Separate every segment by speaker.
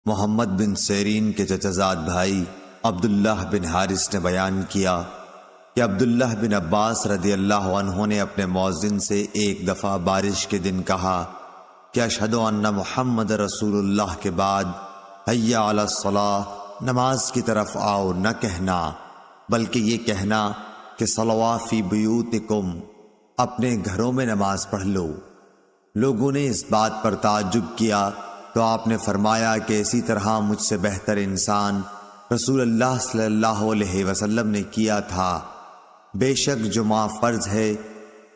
Speaker 1: محمد بن سیرین کے چچزاد بھائی عبداللہ بن حارث نے بیان کیا کہ عبداللہ بن عباس رضی اللہ عنہ نے اپنے مؤذن سے ایک دفعہ بارش کے دن کہا کہ اشہد ان محمد رسول اللہ کے بعد حی علی الصلاۃ، نماز کی طرف آؤ نہ کہنا بلکہ یہ کہنا کہ صلوا فی بیوتکم، اپنے گھروں میں نماز پڑھ لو۔ لوگوں نے اس بات پر تعجب کیا تو آپ نے فرمایا کہ اسی طرح مجھ سے بہتر انسان رسول اللہ صلی اللہ علیہ وسلم نے کیا تھا۔ بے شک جمعہ فرض ہے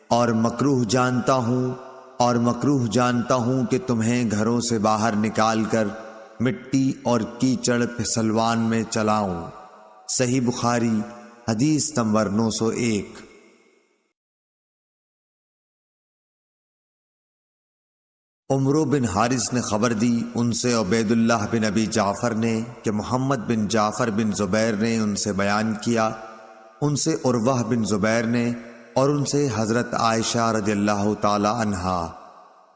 Speaker 1: اور مکروہ جانتا ہوں کہ تمہیں گھروں سے باہر نکال کر مٹی اور کیچڑ پھسلوان میں چلاؤں۔ صحیح بخاری حدیث نمبر 901۔ عمرو بن حارث نے خبر دی، ان سے عبید اللہ بن ابی جعفر نے کہ محمد بن جعفر بن زبیر نے ان سے بیان کیا، ان سے عروہ بن زبیر نے اور ان سے حضرت عائشہ رضی اللہ تعالی عنہا،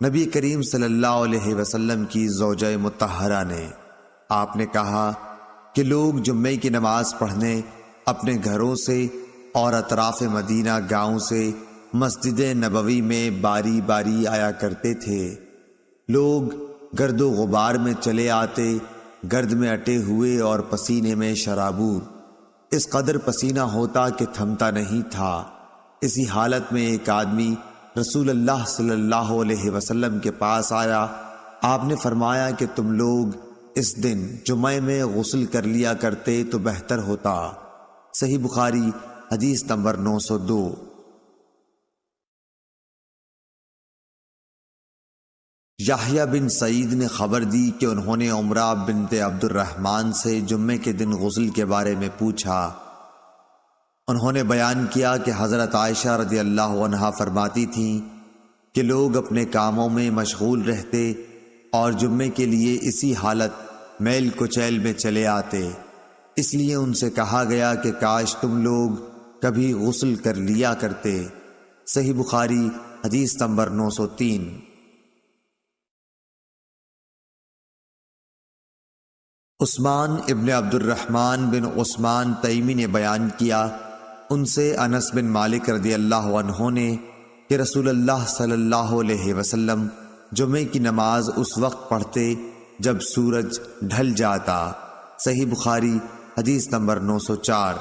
Speaker 1: نبی کریم صلی اللہ علیہ وسلم کی زوجہ مطہرہ نے۔ آپ نے کہا کہ لوگ جمعے کی نماز پڑھنے اپنے گھروں سے اور اطراف مدینہ گاؤں سے مسجد نبوی میں باری باری آیا کرتے تھے۔ لوگ گرد و غبار میں چلے آتے، گرد میں اٹے ہوئے اور پسینے میں شرابور، اس قدر پسینہ ہوتا کہ تھمتا نہیں تھا۔ اسی حالت میں ایک آدمی رسول اللہ صلی اللہ علیہ وسلم کے پاس آیا۔ آپ نے فرمایا کہ تم لوگ اس دن جمعے میں غسل کر لیا کرتے تو بہتر ہوتا۔ صحیح بخاری حدیث نمبر 902۔ یحییٰ بن سعید نے خبر دی کہ انہوں نے عمرہ بنت عبد الرحمن سے جمعے کے دن غسل کے بارے میں پوچھا۔ انہوں نے بیان کیا کہ حضرت عائشہ رضی اللہ عنہا فرماتی تھیں کہ لوگ اپنے کاموں میں مشغول رہتے اور جمعے کے لیے اسی حالت میل کچیل میں چلے آتے، اس لیے ان سے کہا گیا کہ کاش تم لوگ کبھی غسل کر لیا کرتے۔ صحیح بخاری حدیث نمبر 903۔ عثمان ابن عبد الرحمن بن عثمان تیمی نے بیان کیا، ان سے انس بن مالک رضی اللہ عنہ نے کہ رسول اللہ صلی اللہ علیہ وسلم جمعے کی نماز اس وقت پڑھتے جب سورج ڈھل جاتا۔ صحیح بخاری حدیث نمبر 904۔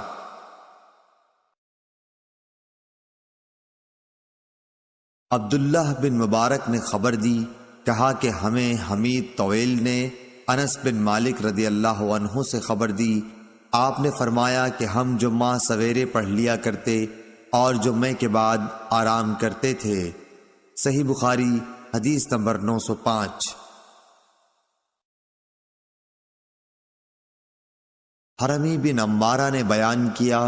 Speaker 1: عبداللہ بن مبارک نے خبر دی، کہا کہ ہمیں حمید طویل نے انس بن مالک رضی اللہ عنہ سے خبر دی، آپ نے فرمایا کہ ہم جمعہ سویرے پڑھ لیا کرتے اور جمعے کے بعد آرام کرتے تھے۔ صحیح بخاری حدیث نمبر 905۔ حرمی بن عمارہ نے بیان کیا،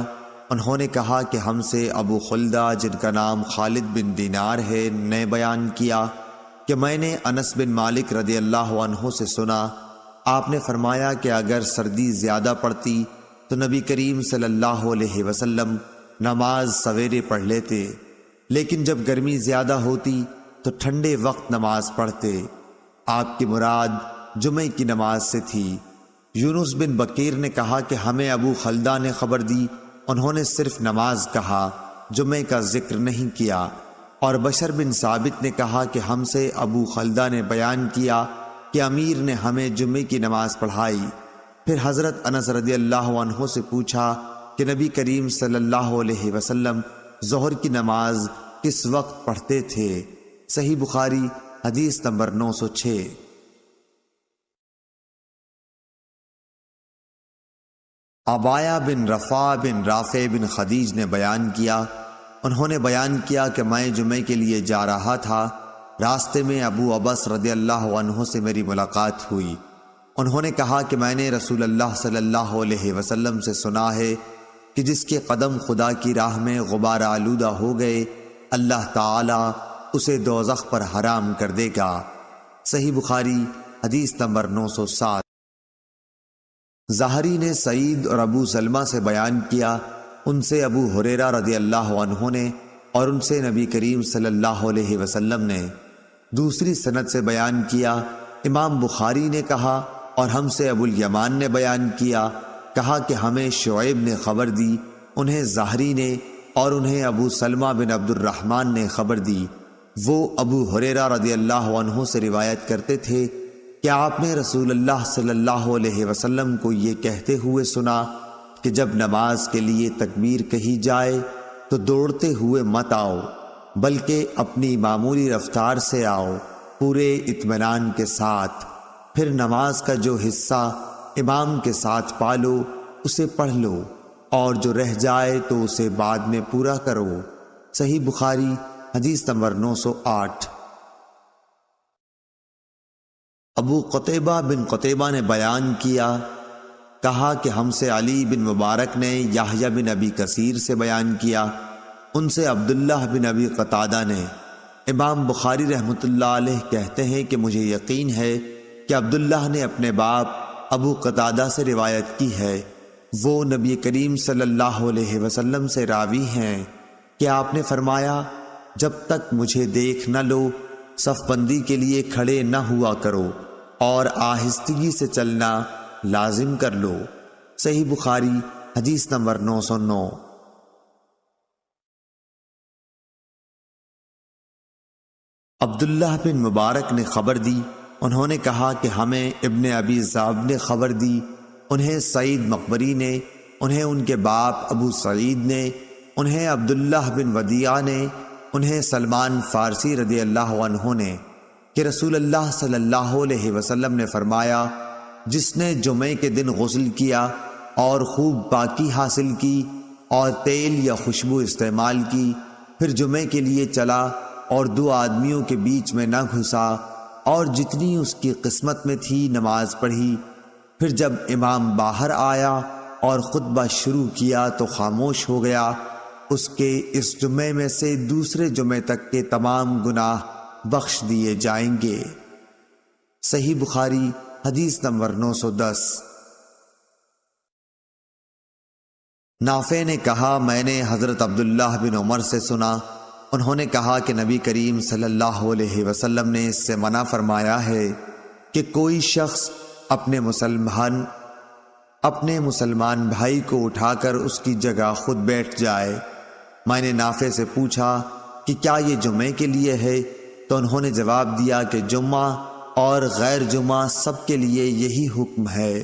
Speaker 1: انہوں نے کہا کہ ہم سے ابو خلدہ جن کا نام خالد بن دینار ہے نے بیان کیا کہ میں نے انس بن مالک رضی اللہ عنہ سے سنا، آپ نے فرمایا کہ اگر سردی زیادہ پڑتی تو نبی کریم صلی اللہ علیہ وسلم نماز سویرے پڑھ لیتے، لیکن جب گرمی زیادہ ہوتی تو ٹھنڈے وقت نماز پڑھتے۔ آپ کی مراد جمعے کی نماز سے تھی۔ یونس بن بکیر نے کہا کہ ہمیں ابو خلدہ نے خبر دی، انہوں نے صرف نماز کہا، جمعے کا ذکر نہیں کیا۔ اور بشر بن ثابت نے کہا کہ ہم سے ابو خلدہ نے بیان کیا کہ امیر نے ہمیں جمعے کی نماز پڑھائی۔ پھر حضرت انس رضی اللہ عنہ سے پوچھا کہ نبی کریم صلی اللہ علیہ وسلم ظہر کی نماز کس وقت پڑھتے تھے۔ صحیح بخاری حدیث نمبر 906۔ عبایہ بن رفاع بن رافع بن خدیج نے بیان کیا، انہوں نے بیان کیا کہ میں جمعے کے لیے جا رہا تھا، راستے میں ابو عبس رضی اللہ عنہ سے میری ملاقات ہوئی۔ انہوں نے کہا کہ میں نے رسول اللہ صلی اللہ علیہ وسلم سے سنا ہے کہ جس کے قدم خدا کی راہ میں غبار آلودہ ہو گئے، اللہ تعالی اسے دوزخ پر حرام کر دے گا۔ صحیح بخاری حدیث نمبر 907۔ ظاہری نے سعید اور ابو سلمہ سے بیان کیا، ان سے ابو ہریرہ رضی اللہ عنہ نے اور ان سے نبی کریم صلی اللہ علیہ وسلم نے دوسری سند سے بیان کیا۔ امام بخاری نے کہا اور ہم سے ابو الیمان نے بیان کیا، کہا کہ ہمیں شعیب نے خبر دی، انہیں زہری نے، اور انہیں ابو سلمہ بن عبد الرحمن نے خبر دی۔ وہ ابو ہریرہ رضی اللہ عنہ سے روایت کرتے تھے کہ آپ نے رسول اللہ صلی اللہ علیہ وسلم کو یہ کہتے ہوئے سنا کہ جب نماز کے لیے تکبیر کہی جائے تو دوڑتے ہوئے مت آؤ، بلکہ اپنی معمولی رفتار سے آؤ، پورے اطمینان کے ساتھ۔ پھر نماز کا جو حصہ امام کے ساتھ پالو اسے پڑھ لو، اور جو رہ جائے تو اسے بعد میں پورا کرو۔ صحیح بخاری حدیث نمبر 908۔ ابو قتیبہ بن قتیبہ نے بیان کیا، کہا کہ ہم سے علی بن مبارک نے یحییٰ بن ابی کثیر سے بیان کیا، ان سے عبداللہ بن ابی قتادہ نے۔ امام بخاری رحمۃ اللہ علیہ کہتے ہیں کہ مجھے یقین ہے کہ عبداللہ نے اپنے باپ ابو قتادہ سے روایت کی ہے، وہ نبی کریم صلی اللہ علیہ وسلم سے راوی ہیں کہ آپ نے فرمایا، جب تک مجھے دیکھ نہ لو صف بندی کے لیے کھڑے نہ ہوا کرو، اور آہستگی سے چلنا لازم کر لو۔ صحیح بخاری حدیث نمبر 909۔ عبداللہ بن مبارک نے خبر دی، انہوں نے کہا کہ ہمیں ابن ابی ذئب نے خبر دی، انہیں سعید مقبری نے، انہیں ان کے باپ ابو سعید نے، انہیں عبداللہ بن ودیعہ نے، انہیں سلمان فارسی رضی اللہ عنہ نے، کہ رسول اللہ صلی اللہ علیہ وسلم نے فرمایا، جس نے جمعے کے دن غسل کیا اور خوب پاکی حاصل کی اور تیل یا خوشبو استعمال کی، پھر جمعے کے لیے چلا اور دو آدمیوں کے بیچ میں نہ گھسا، اور جتنی اس کی قسمت میں تھی نماز پڑھی، پھر جب امام باہر آیا اور خطبہ شروع کیا تو خاموش ہو گیا، اس کے اس جمعے میں سے دوسرے جمعے تک کے تمام گناہ بخش دیے جائیں گے۔ صحیح بخاری حدیث نمبر 910۔ نافع نے کہا، میں نے حضرت عبداللہ بن عمر سے سنا، انہوں نے کہا کہ نبی کریم صلی اللہ علیہ وسلم نے اس سے منع فرمایا ہے کہ کوئی شخص اپنے مسلمان بھائی کو اٹھا کر اس کی جگہ خود بیٹھ جائے۔ میں نے نافع سے پوچھا کہ کیا یہ جمعے کے لیے ہے؟ تو انہوں نے جواب دیا کہ جمعہ اور غیر جمعہ سب کے لیے یہی حکم ہے۔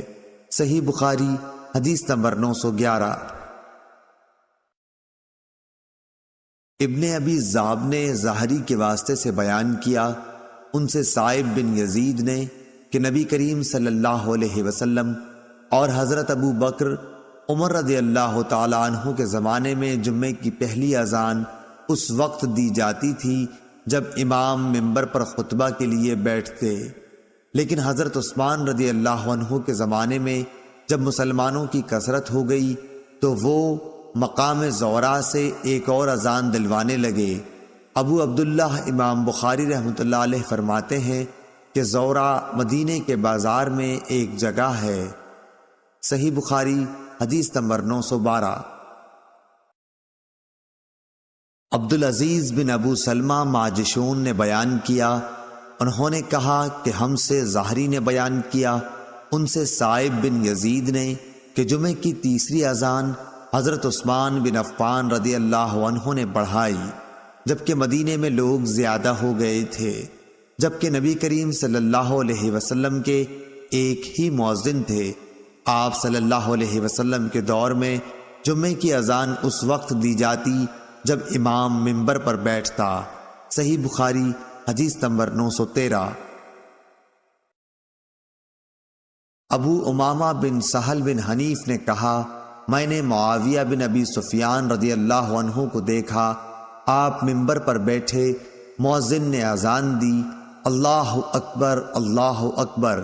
Speaker 1: صحیح بخاری حدیث نمبر 911۔ ابن ابی ذئب نے زہری کے واسطے سے بیان کیا، ان سے صائب بن یزید نے، کہ نبی کریم صلی اللہ علیہ وسلم اور حضرت ابو بکر عمر رضی اللہ تعالی عنہ کے زمانے میں جمعے کی پہلی اذان اس وقت دی جاتی تھی جب امام منبر پر خطبہ کے لیے بیٹھتے، لیکن حضرت عثمان رضی اللہ عنہ کے زمانے میں جب مسلمانوں کی کثرت ہو گئی تو وہ مقام زورا سے ایک اور اذان دلوانے لگے۔ ابو عبداللہ امام بخاری رحمۃ اللہ علیہ فرماتے ہیں کہ زورا مدینے کے بازار میں ایک جگہ ہے۔ صحیح بخاری حدیث نمبر 912۔ عبدالعزیز بن ابو سلمہ ماجشون نے بیان کیا، انہوں نے کہا کہ ہم سے زہری نے بیان کیا، ان سے صائب بن یزید نے، کہ جمعے کی تیسری اذان حضرت عثمان بن عفان رضی اللہ عنہ نے بڑھائی، جبکہ مدینے میں لوگ زیادہ ہو گئے تھے، جبکہ نبی کریم صلی اللہ علیہ وسلم کے ایک ہی مؤذن تھے۔ آپ صلی اللہ علیہ وسلم کے دور میں جمعے کی اذان اس وقت دی جاتی جب امام منبر پر بیٹھتا۔ صحیح بخاری حدیث نمبر 913۔ ابو امامہ بن سہل بن حنیف نے کہا، میں نے معاویہ بن ابی سفیان رضی اللہ عنہ کو دیکھا، آپ منبر پر بیٹھے، مؤذن نے اذان دی، اللہ اکبر اللہ اکبر۔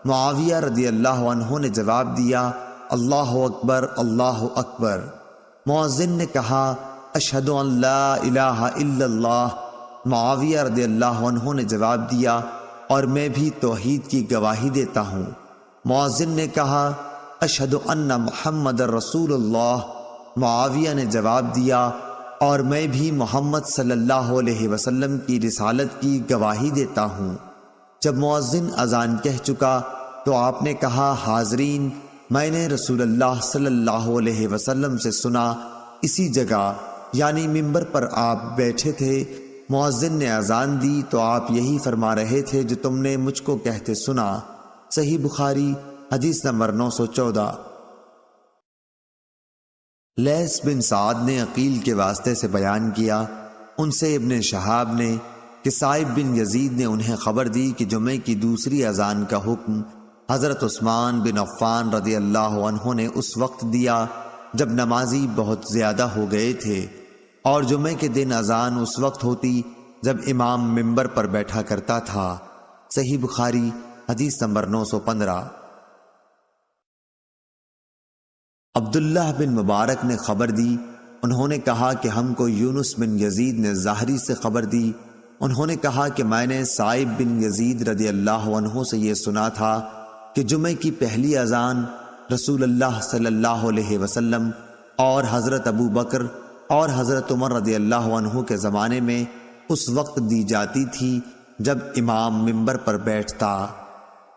Speaker 1: معاویہ رضی اللہ عنہ نے جواب دیا، اللہ اکبر اللہ اکبر۔ مؤذن نے کہا، اشہد ان لا الہ الا اللہ۔ معاویہ رضی اللہ عنہ نے جواب دیا، اور میں بھی توحید کی گواہی دیتا ہوں۔ مؤذن نے کہا، اشہد ان محمد رسول اللہ۔ معاویہ نے جواب دیا، اور میں بھی محمد صلی اللہ علیہ وسلم کی رسالت کی گواہی دیتا ہوں۔ جب مؤذن اذان کہہ چکا تو آپ نے کہا حاضرین، میں نے رسول اللہ صلی اللہ علیہ وسلم سے سنا، اسی جگہ یعنی ممبر پر آپ بیٹھے تھے، مؤذن نے اذان دی تو آپ یہی فرما رہے تھے جو تم نے مجھ کو کہتے سنا۔ صحیح بخاری حدیث نمبر 914۔ لیث بن سعد نے عقیل کے واسطے سے بیان کیا، ان سے ابن شہاب نے کہ سائب بن یزید نے انہیں خبر دی کہ جمعے کی دوسری اذان کا حکم حضرت عثمان بن عفان رضی اللہ عنہ نے اس وقت دیا جب نمازی بہت زیادہ ہو گئے تھے، اور جمعے کے دن اذان اس وقت ہوتی جب امام ممبر پر بیٹھا کرتا تھا۔ صحیح بخاری حدیث نمبر 915۔ عبداللہ بن مبارک نے خبر دی، انہوں نے کہا کہ ہم کو یونس بن یزید نے ظاہری سے خبر دی، انہوں نے کہا کہ میں نے سائب بن یزید رضی اللہ عنہ سے یہ سنا تھا کہ جمعے کی پہلی اذان رسول اللہ صلی اللہ علیہ وسلم اور حضرت ابو بکر اور حضرت عمر رضی اللہ عنہ کے زمانے میں اس وقت دی جاتی تھی جب امام ممبر پر بیٹھتا۔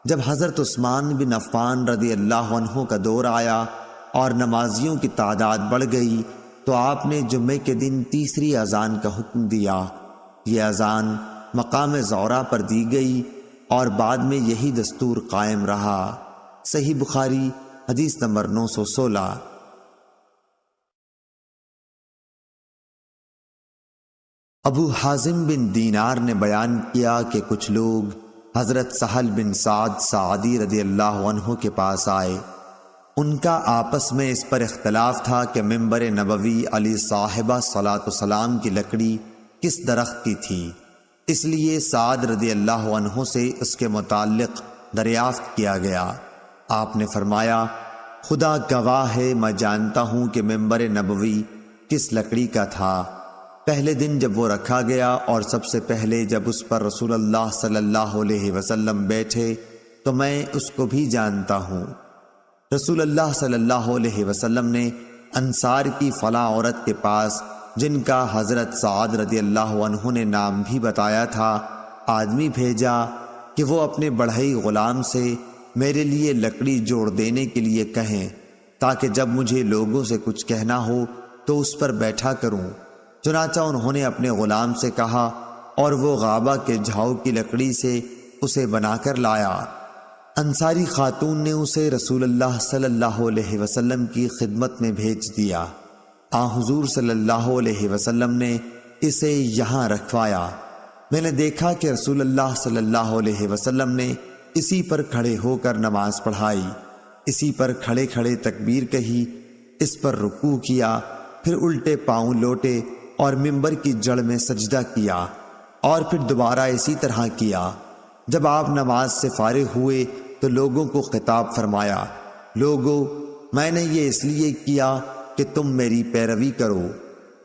Speaker 1: جب حضرت عثمان بن عفان رضی اللہ عنہ کا دور آیا اور نمازیوں کی تعداد بڑھ گئی تو آپ نے جمعے کے دن تیسری اذان کا حکم دیا۔ یہ اذان مقام زورا پر دی گئی اور بعد میں یہی دستور قائم رہا۔ صحیح بخاری حدیث نمبر 916۔ ابو حازم بن دینار نے بیان کیا کہ کچھ لوگ حضرت سہل بن سعد سعدی رضی اللہ عنہ کے پاس آئے، ان کا آپس میں اس پر اختلاف تھا کہ ممبر نبوی علی صاحبہ صلاۃ والسلام کی لکڑی کس درخت کی تھی، اس لیے سعد رضی اللہ عنہ سے اس کے متعلق دریافت کیا گیا۔ آپ نے فرمایا، خدا گواہ ہے میں جانتا ہوں کہ ممبر نبوی کس لکڑی کا تھا۔ پہلے دن جب وہ رکھا گیا اور سب سے پہلے جب اس پر رسول اللہ صلی اللہ علیہ وسلم بیٹھے تو میں اس کو بھی جانتا ہوں۔ رسول اللہ صلی اللہ علیہ وسلم نے انصار کی فلاں عورت کے پاس، جن کا حضرت سعد رضی اللہ عنہ نے نام بھی بتایا تھا، آدمی بھیجا کہ وہ اپنے بڑھئی غلام سے میرے لیے لکڑی جوڑ دینے کے لیے کہیں تاکہ جب مجھے لوگوں سے کچھ کہنا ہو تو اس پر بیٹھا کروں۔ چنانچہ انہوں نے اپنے غلام سے کہا اور وہ غابہ کے جھاؤ کی لکڑی سے اسے بنا کر لایا۔ انصاری خاتون نے اسے رسول اللہ صلی اللہ علیہ وسلم کی خدمت میں بھیج دیا۔ حضور صلی اللہ علیہ وسلم نے اسے یہاں رکھوایا۔ میں نے دیکھا کہ رسول اللہ صلی اللہ علیہ وسلم نے اسی پر کھڑے ہو کر نماز پڑھائی، اسی پر کھڑے کھڑے تکبیر کہی، اس پر رکوع کیا، پھر الٹے پاؤں لوٹے اور ممبر کی جڑ میں سجدہ کیا اور پھر دوبارہ اسی طرح کیا۔ جب آپ نماز سے فارغ ہوئے تو لوگوں کو خطاب فرمایا، لوگو، میں نے یہ اس لیے کیا کہ تم میری پیروی کرو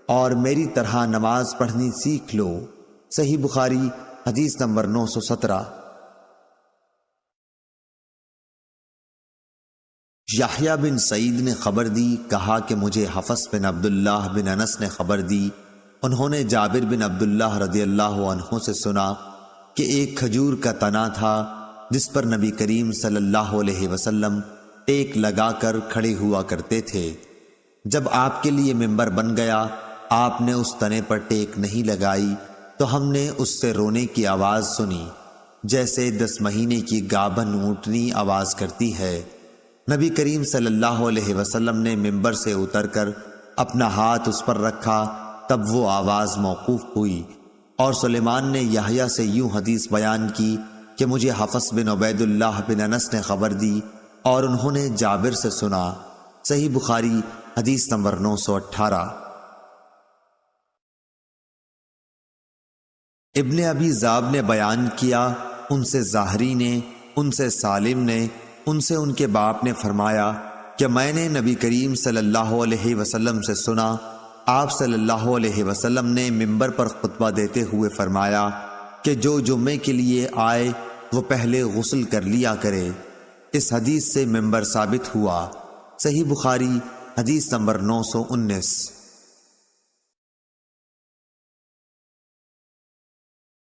Speaker 1: اور میری طرح نماز پڑھنی سیکھ لو۔ صحیح بخاری حدیث نمبر 917۔ یحییٰ بن سعید نے خبر دی، کہا کہ مجھے حفص بن عبداللہ بن انس نے خبر دی، انہوں نے جابر بن عبداللہ رضی اللہ عنہ سے سنا کہ ایک کھجور کا تنا تھا جس پر نبی کریم صلی اللہ علیہ وسلم ٹیک لگا کر کھڑے ہوا کرتے تھے۔ جب آپ کے لیے ممبر بن گیا، آپ نے اس تنے پر ٹیک نہیں لگائی تو ہم نے اس سے رونے کی آواز سنی جیسے 10 مہینے کی گابھن اونٹنی آواز کرتی ہے۔ نبی کریم صلی اللہ علیہ وسلم نے ممبر سے اتر کر اپنا ہاتھ اس پر رکھا، تب وہ آواز موقوف ہوئی۔ اور سلیمان نے یحییٰ سے یوں حدیث بیان کی کہ مجھے حفص بن عبید اللہ بن انس نے خبر دی اور انہوں نے جابر سے سنا۔ صحیح بخاری حدیث نمبر 918۔ ابن ابی ذئب نے بیان کیا، ان سے ظاہری نے، ان سے سالم نے، ان سے ان کے باپ نے فرمایا کہ میں نے نبی کریم صلی اللہ علیہ وسلم سے سنا، آپ صلی اللہ علیہ وسلم نے ممبر پر خطبہ دیتے ہوئے فرمایا کہ جو جمعے کے لیے آئے وہ پہلے غسل کر لیا کرے۔ اس حدیث سے ممبر ثابت ہوا۔ صحیح بخاری حدیث نمبر 919۔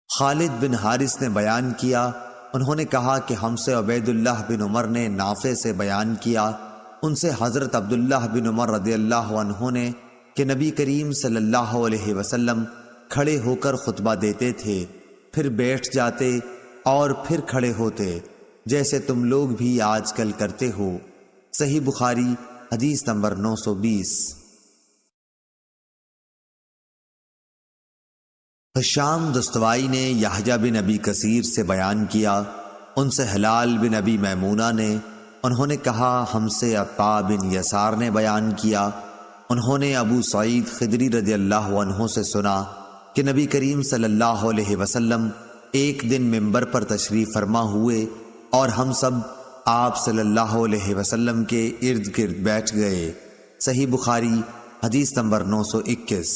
Speaker 1: خالد بن حارث نے بیان کیا، انہوں نے کہا کہ ہم سے عبید اللہ بن عمر نے نافع سے بیان کیا، ان سے حضرت عبداللہ بن عمر رضی اللہ عنہ نے کہ نبی کریم صلی اللہ علیہ وسلم کھڑے ہو کر خطبہ دیتے تھے، پھر بیٹھ جاتے اور پھر کھڑے ہوتے، جیسے تم لوگ بھی آج کل کرتے ہو۔ صحیح بخاری حدیث نمبر 920۔ ہشام دستوائی نے یحییٰ بن ابی کثیر سے بیان کیا، ان سے ہلال بن ابی میمونہ نے، انہوں نے کہا ہم سے عطاء بن یسار نے بیان کیا، انہوں نے ابو سعید خدری رضی اللہ عنہ سے سنا کہ نبی کریم صلی اللہ علیہ وسلم ایک دن منبر پر تشریف فرما ہوئے اور ہم سب آپ صلی اللہ علیہ وسلم کے ارد گرد بیٹھ گئے۔ صحیح بخاری حدیث نمبر 921۔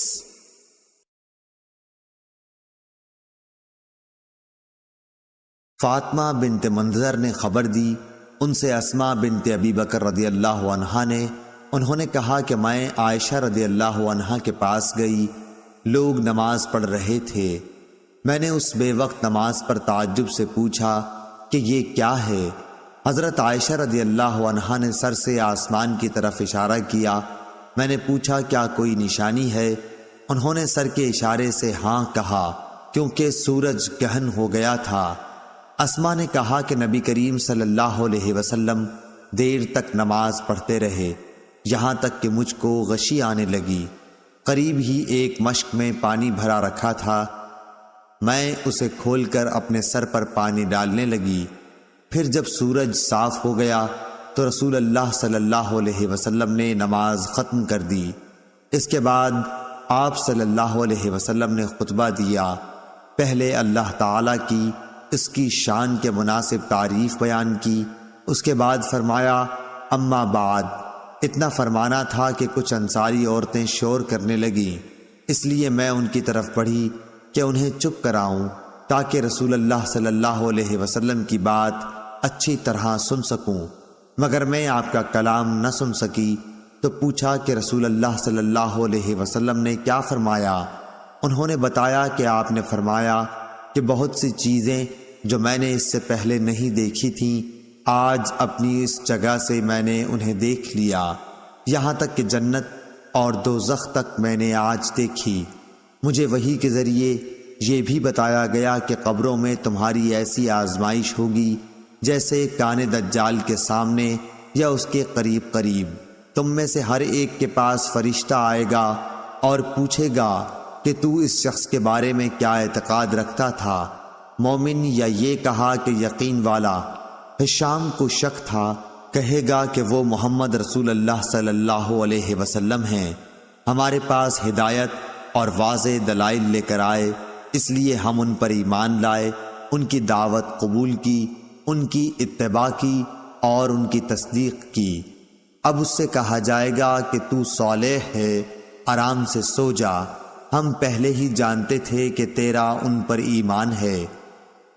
Speaker 1: فاطمہ بنت منذر نے خبر دی، ان سے اسماء بنت ابی بکر رضی اللہ عنہا نے، انہوں نے کہا کہ میں عائشہ رضی اللہ عنہا کے پاس گئی، لوگ نماز پڑھ رہے تھے، میں نے اس بے وقت نماز پر تعجب سے پوچھا کہ یہ کیا ہے؟ حضرت عائشہ رضی اللہ عنہا نے سر سے آسمان کی طرف اشارہ کیا، میں نے پوچھا کیا کوئی نشانی ہے؟ انہوں نے سر کے اشارے سے ہاں کہا، کیونکہ سورج گہن ہو گیا تھا۔ اسماء نے کہا کہ نبی کریم صلی اللہ علیہ وسلم دیر تک نماز پڑھتے رہے، یہاں تک کہ مجھ کو غشی آنے لگی، قریب ہی ایک مشک میں پانی بھرا رکھا تھا، میں اسے کھول کر اپنے سر پر پانی ڈالنے لگی، پھر جب سورج صاف ہو گیا تو رسول اللہ صلی اللہ علیہ وسلم نے نماز ختم کر دی۔ اس کے بعد آپ صلی اللہ علیہ وسلم نے خطبہ دیا، پہلے اللہ تعالیٰ کی اس کی شان کے مناسب تعریف بیان کی، اس کے بعد فرمایا اما بعد، اتنا فرمانا تھا کہ کچھ انصاری عورتیں شور کرنے لگیں، اس لیے میں ان کی طرف بڑھی کہ انہیں چپ کراؤں تاکہ رسول اللہ صلی اللہ علیہ وسلم کی بات اچھی طرح سن سکوں، مگر میں آپ کا کلام نہ سن سکی، تو پوچھا کہ رسول اللہ صلی اللہ علیہ وسلم نے کیا فرمایا؟ انہوں نے بتایا کہ آپ نے فرمایا کہ بہت سی چیزیں جو میں نے اس سے پہلے نہیں دیکھی تھیں، آج اپنی اس جگہ سے میں نے انہیں دیکھ لیا، یہاں تک کہ جنت اور دوزخ تک میں نے آج دیکھی۔ مجھے وحی کے ذریعے یہ بھی بتایا گیا کہ قبروں میں تمہاری ایسی آزمائش ہوگی جیسے کان دجال کے سامنے یا اس کے قریب قریب، تم میں سے ہر ایک کے پاس فرشتہ آئے گا اور پوچھے گا کہ تو اس شخص کے بارے میں کیا اعتقاد رکھتا تھا، مومن یا یہ کہا کہ یقین والا؟ ہشام کو شک تھا، کہے گا کہ وہ محمد رسول اللہ صلی اللہ علیہ وسلم ہیں، ہمارے پاس ہدایت اور واضح دلائل لے کر آئے، اس لیے ہم ان پر ایمان لائے، ان کی دعوت قبول کی، ان کی اتباع کی اور ان کی تصدیق کی۔ اب اس سے کہا جائے گا کہ تو صالح ہے، آرام سے سو جا، ہم پہلے ہی جانتے تھے کہ تیرا ان پر ایمان ہے۔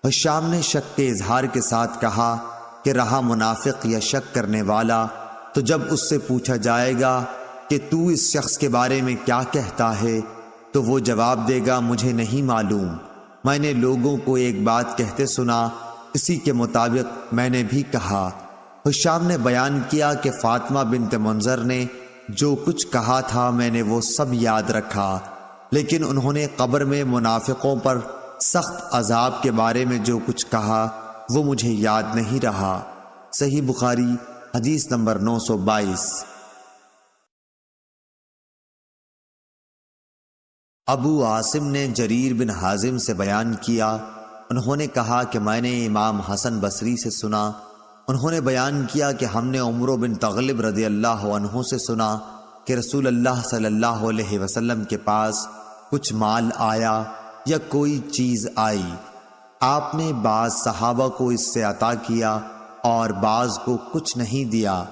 Speaker 1: ہشام نے شک کے اظہار کے ساتھ کہا کہ رہا منافق یا شک کرنے والا، تو جب اس سے پوچھا جائے گا کہ تو اس شخص کے بارے میں کیا کہتا ہے، تو وہ جواب دے گا مجھے نہیں معلوم، میں نے لوگوں کو ایک بات کہتے سنا، اسی کے مطابق میں نے بھی کہا۔ ہشام نے بیان کیا کہ فاطمہ بنت منذر نے جو کچھ کہا تھا میں نے وہ سب یاد رکھا، لیکن انہوں نے قبر میں منافقوں پر سخت عذاب کے بارے میں جو کچھ کہا وہ مجھے یاد نہیں رہا۔ صحیح بخاری حدیث نمبر 922۔ ابو عاصم نے جریر بن حازم سے بیان کیا، انہوں نے کہا کہ میں نے امام حسن بصری سے سنا، انہوں نے بیان کیا کہ ہم نے عمر بن تغلب رضی اللہ عنہ سے سنا کہ رسول اللہ صلی اللہ علیہ وسلم کے پاس کچھ مال آیا یا کوئی چیز آئی، آپ نے بعض صحابہ کو اس سے عطا کیا اور بعض کو کچھ نہیں دیا،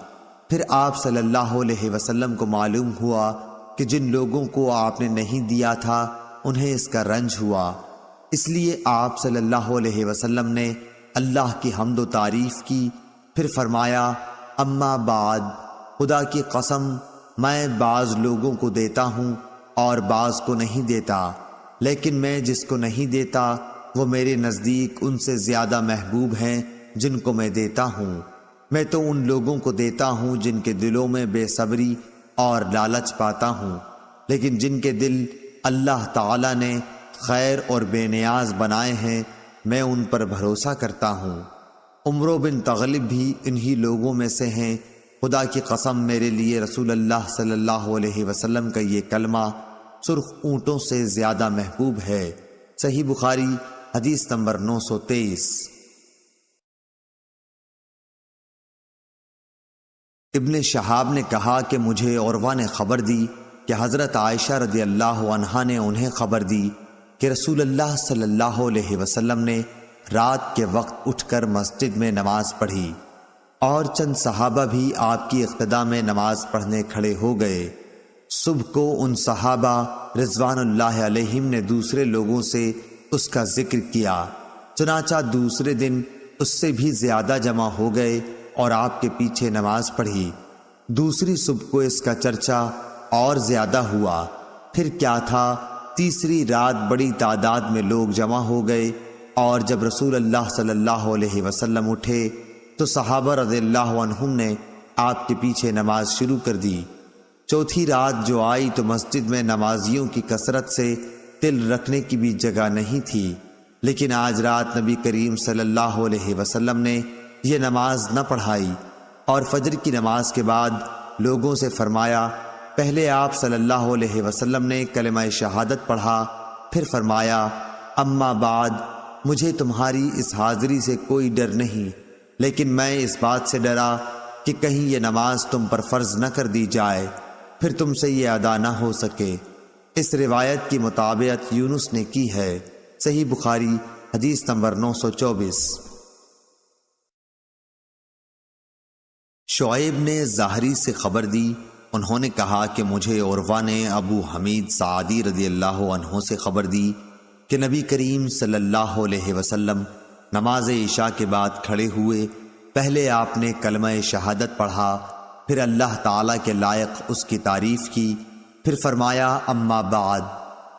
Speaker 1: پھر آپ صلی اللہ علیہ وسلم کو معلوم ہوا کہ جن لوگوں کو آپ نے نہیں دیا تھا انہیں اس کا رنج ہوا، اس لیے آپ صلی اللہ علیہ وسلم نے اللہ کی حمد و تعریف کی، پھر فرمایا اما بعد، خدا کی قسم میں بعض لوگوں کو دیتا ہوں اور بعض کو نہیں دیتا، لیکن میں جس کو نہیں دیتا وہ میرے نزدیک ان سے زیادہ محبوب ہیں جن کو میں دیتا ہوں۔ میں تو ان لوگوں کو دیتا ہوں جن کے دلوں میں بے صبری اور لالچ پاتا ہوں، لیکن جن کے دل اللہ تعالی نے خیر اور بے نیاز بنائے ہیں میں ان پر بھروسہ کرتا ہوں۔ عمرو بن تغلب بھی انہی لوگوں میں سے ہیں۔ خدا کی قسم میرے لیے رسول اللہ صلی اللہ علیہ وسلم کا یہ کلمہ سرخ اونٹوں سے زیادہ محبوب ہے۔ صحیح بخاری حدیث نمبر 923۔ ابن شہاب نے کہا کہ مجھے عروہ نے خبر دی کہ حضرت عائشہ رضی اللہ عنہا نے انہیں خبر دی کہ رسول اللہ صلی اللہ علیہ وسلم نے رات کے وقت اٹھ کر مسجد میں نماز پڑھی اور چند صحابہ بھی آپ کی اقتداء میں نماز پڑھنے کھڑے ہو گئے۔ صبح کو ان صحابہ رضوان اللہ علیہم نے دوسرے لوگوں سے اس کا ذکر کیا، چنانچہ دوسرے دن اس سے بھی زیادہ جمع ہو گئے اور آپ کے پیچھے نماز پڑھی۔ دوسری صبح کو اس کا چرچا اور زیادہ ہوا۔ پھر کیا تھا، تیسری رات بڑی تعداد میں لوگ جمع ہو گئے، اور جب رسول اللہ صلی اللہ علیہ وسلم اٹھے تو صحابہ رضی اللہ عنہم نے آپ کے پیچھے نماز شروع کر دی۔ چوتھی رات جو آئی تو مسجد میں نمازیوں کی کثرت سے تل رکھنے کی بھی جگہ نہیں تھی، لیکن آج رات نبی کریم صلی اللہ علیہ وسلم نے یہ نماز نہ پڑھائی، اور فجر کی نماز کے بعد لوگوں سے فرمایا، پہلے آپ صلی اللہ علیہ وسلم نے کلمہ شہادت پڑھا، پھر فرمایا، اما بعد، مجھے تمہاری اس حاضری سے کوئی ڈر نہیں، لیکن میں اس بات سے ڈرا کہ کہیں یہ نماز تم پر فرض نہ کر دی جائے، پھر تم سے یہ ادا نہ ہو سکے۔ اس روایت کی مطابقت یونس نے کی ہے۔ صحیح بخاری حدیث نمبر 924۔ شعیب نے زہری سے خبر دی، انہوں نے کہا کہ مجھے عروہ نے ابو حمید سعدی رضی اللہ عنہ سے خبر دی کہ نبی کریم صلی اللہ علیہ وسلم نماز عشاء کے بعد کھڑے ہوئے، پہلے آپ نے کلمہ شہادت پڑھا، پھر اللہ تعالیٰ کے لائق اس کی تعریف کی، پھر فرمایا، اما بعد۔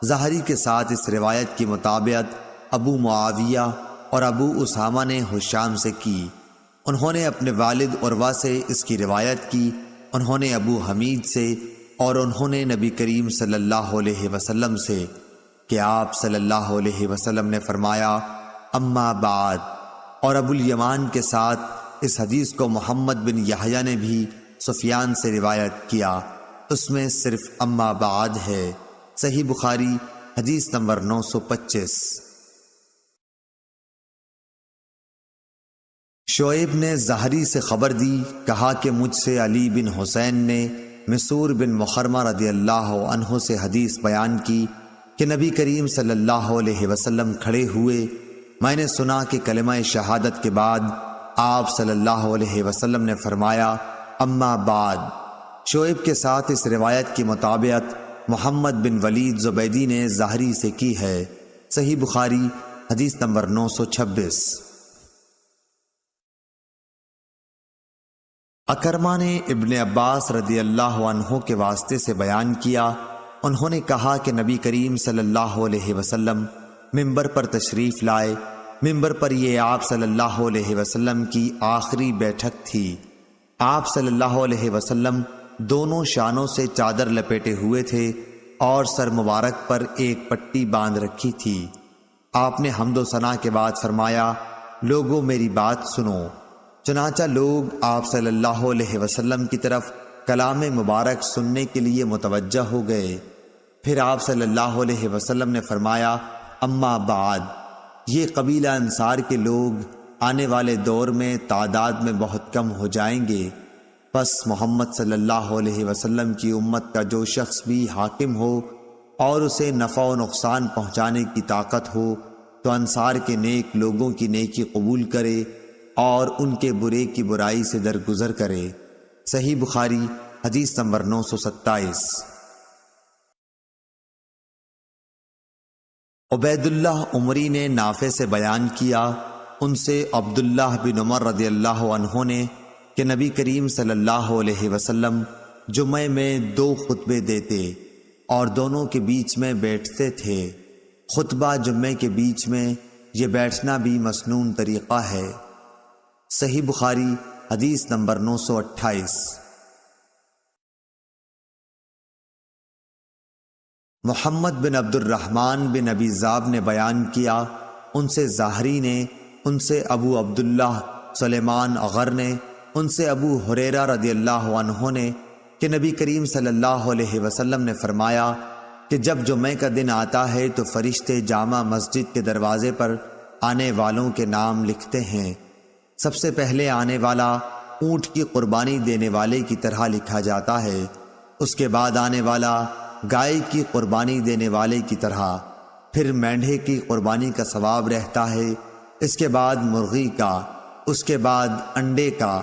Speaker 1: زہری کے ساتھ اس روایت کی مطابقت ابو معاویہ اور ابو اسامہ نے ہشام سے کی۔ انہوں نے اپنے والد عروہ سے اس کی روایت کی، انہوں نے ابو حمید سے، اور انہوں نے نبی کریم صلی اللہ علیہ وسلم سے کہ آپ صلی اللہ علیہ وسلم نے فرمایا، اما بعد۔ اور ابو الیمان کے ساتھ اس حدیث کو محمد بن یحییٰ نے بھی سفیان سے روایت کیا، اس میں صرف اما بعد ہے۔ صحیح بخاری حدیث نمبر 925۔ شعیب نے زہری سے خبر دی، کہا کہ مجھ سے علی بن حسین نے مسور بن مخرمہ رضی اللہ عنہ سے حدیث بیان کی کہ نبی کریم صلی اللہ علیہ وسلم کھڑے ہوئے، میں نے سنا کہ کلمہ شہادت کے بعد آپ صلی اللہ علیہ وسلم نے فرمایا، اما بعد۔ شعیب کے ساتھ اس روایت کی مطابقت محمد بن ولید زبیدی نے زہری سے کی ہے۔ صحیح بخاری حدیث نمبر 926۔ اکرمہ نے ابن عباس رضی اللہ عنہ کے واسطے سے بیان کیا، انہوں نے کہا کہ نبی کریم صلی اللہ علیہ وسلم ممبر پر تشریف لائے، ممبر پر یہ آپ صلی اللہ علیہ وسلم کی آخری بیٹھک تھی۔ آپ صلی اللہ علیہ وسلم دونوں شانوں سے چادر لپیٹے ہوئے تھے اور سر مبارک پر ایک پٹی باندھ رکھی تھی۔ آپ نے حمد و ثنا کے بعد فرمایا، لوگوں میری بات سنو۔ چنانچہ لوگ آپ صلی اللہ علیہ وسلم کی طرف کلام مبارک سننے کے لیے متوجہ ہو گئے۔ پھر آپ صلی اللہ علیہ وسلم نے فرمایا، اما بعد، یہ قبیلہ انصار کے لوگ آنے والے دور میں تعداد میں بہت کم ہو جائیں گے، پس محمد صلی اللہ علیہ وسلم کی امت کا جو شخص بھی حاکم ہو اور اسے نفع و نقصان پہنچانے کی طاقت ہو تو انصار کے نیک لوگوں کی نیکی قبول کرے اور ان کے برے کی برائی سے درگزر کرے۔ صحیح بخاری حدیث نمبر 927۔ عبید اللہ عمری نے نافع سے بیان کیا، ان سے عبداللہ بن عمر رضی اللہ عنہ نے کہ نبی کریم صلی اللہ علیہ وسلم جمعے میں 2 خطبے دیتے اور دونوں کے بیچ میں بیٹھتے تھے۔ خطبہ جمعے کے بیچ میں یہ بیٹھنا بھی مسنون طریقہ ہے۔ صحیح بخاری حدیث نمبر 928۔ محمد بن عبد الرحمن بن ابی ذئب نے بیان کیا، ان سے ظاہری نے، ان سے ابو عبداللہ سلیمان اغر نے، ان سے ابو ہریرہ رضی اللہ عنہ نے کہ نبی کریم صلی اللہ علیہ وسلم نے فرمایا کہ جب جمعہ کا دن آتا ہے تو فرشتے جامع مسجد کے دروازے پر آنے والوں کے نام لکھتے ہیں۔ سب سے پہلے آنے والا اونٹ کی قربانی دینے والے کی طرح لکھا جاتا ہے، اس کے بعد آنے والا گائے کی قربانی دینے والے کی طرح، پھر مینڈھے کی قربانی کا ثواب رہتا ہے، اس کے بعد مرغی کا، اس کے بعد انڈے کا۔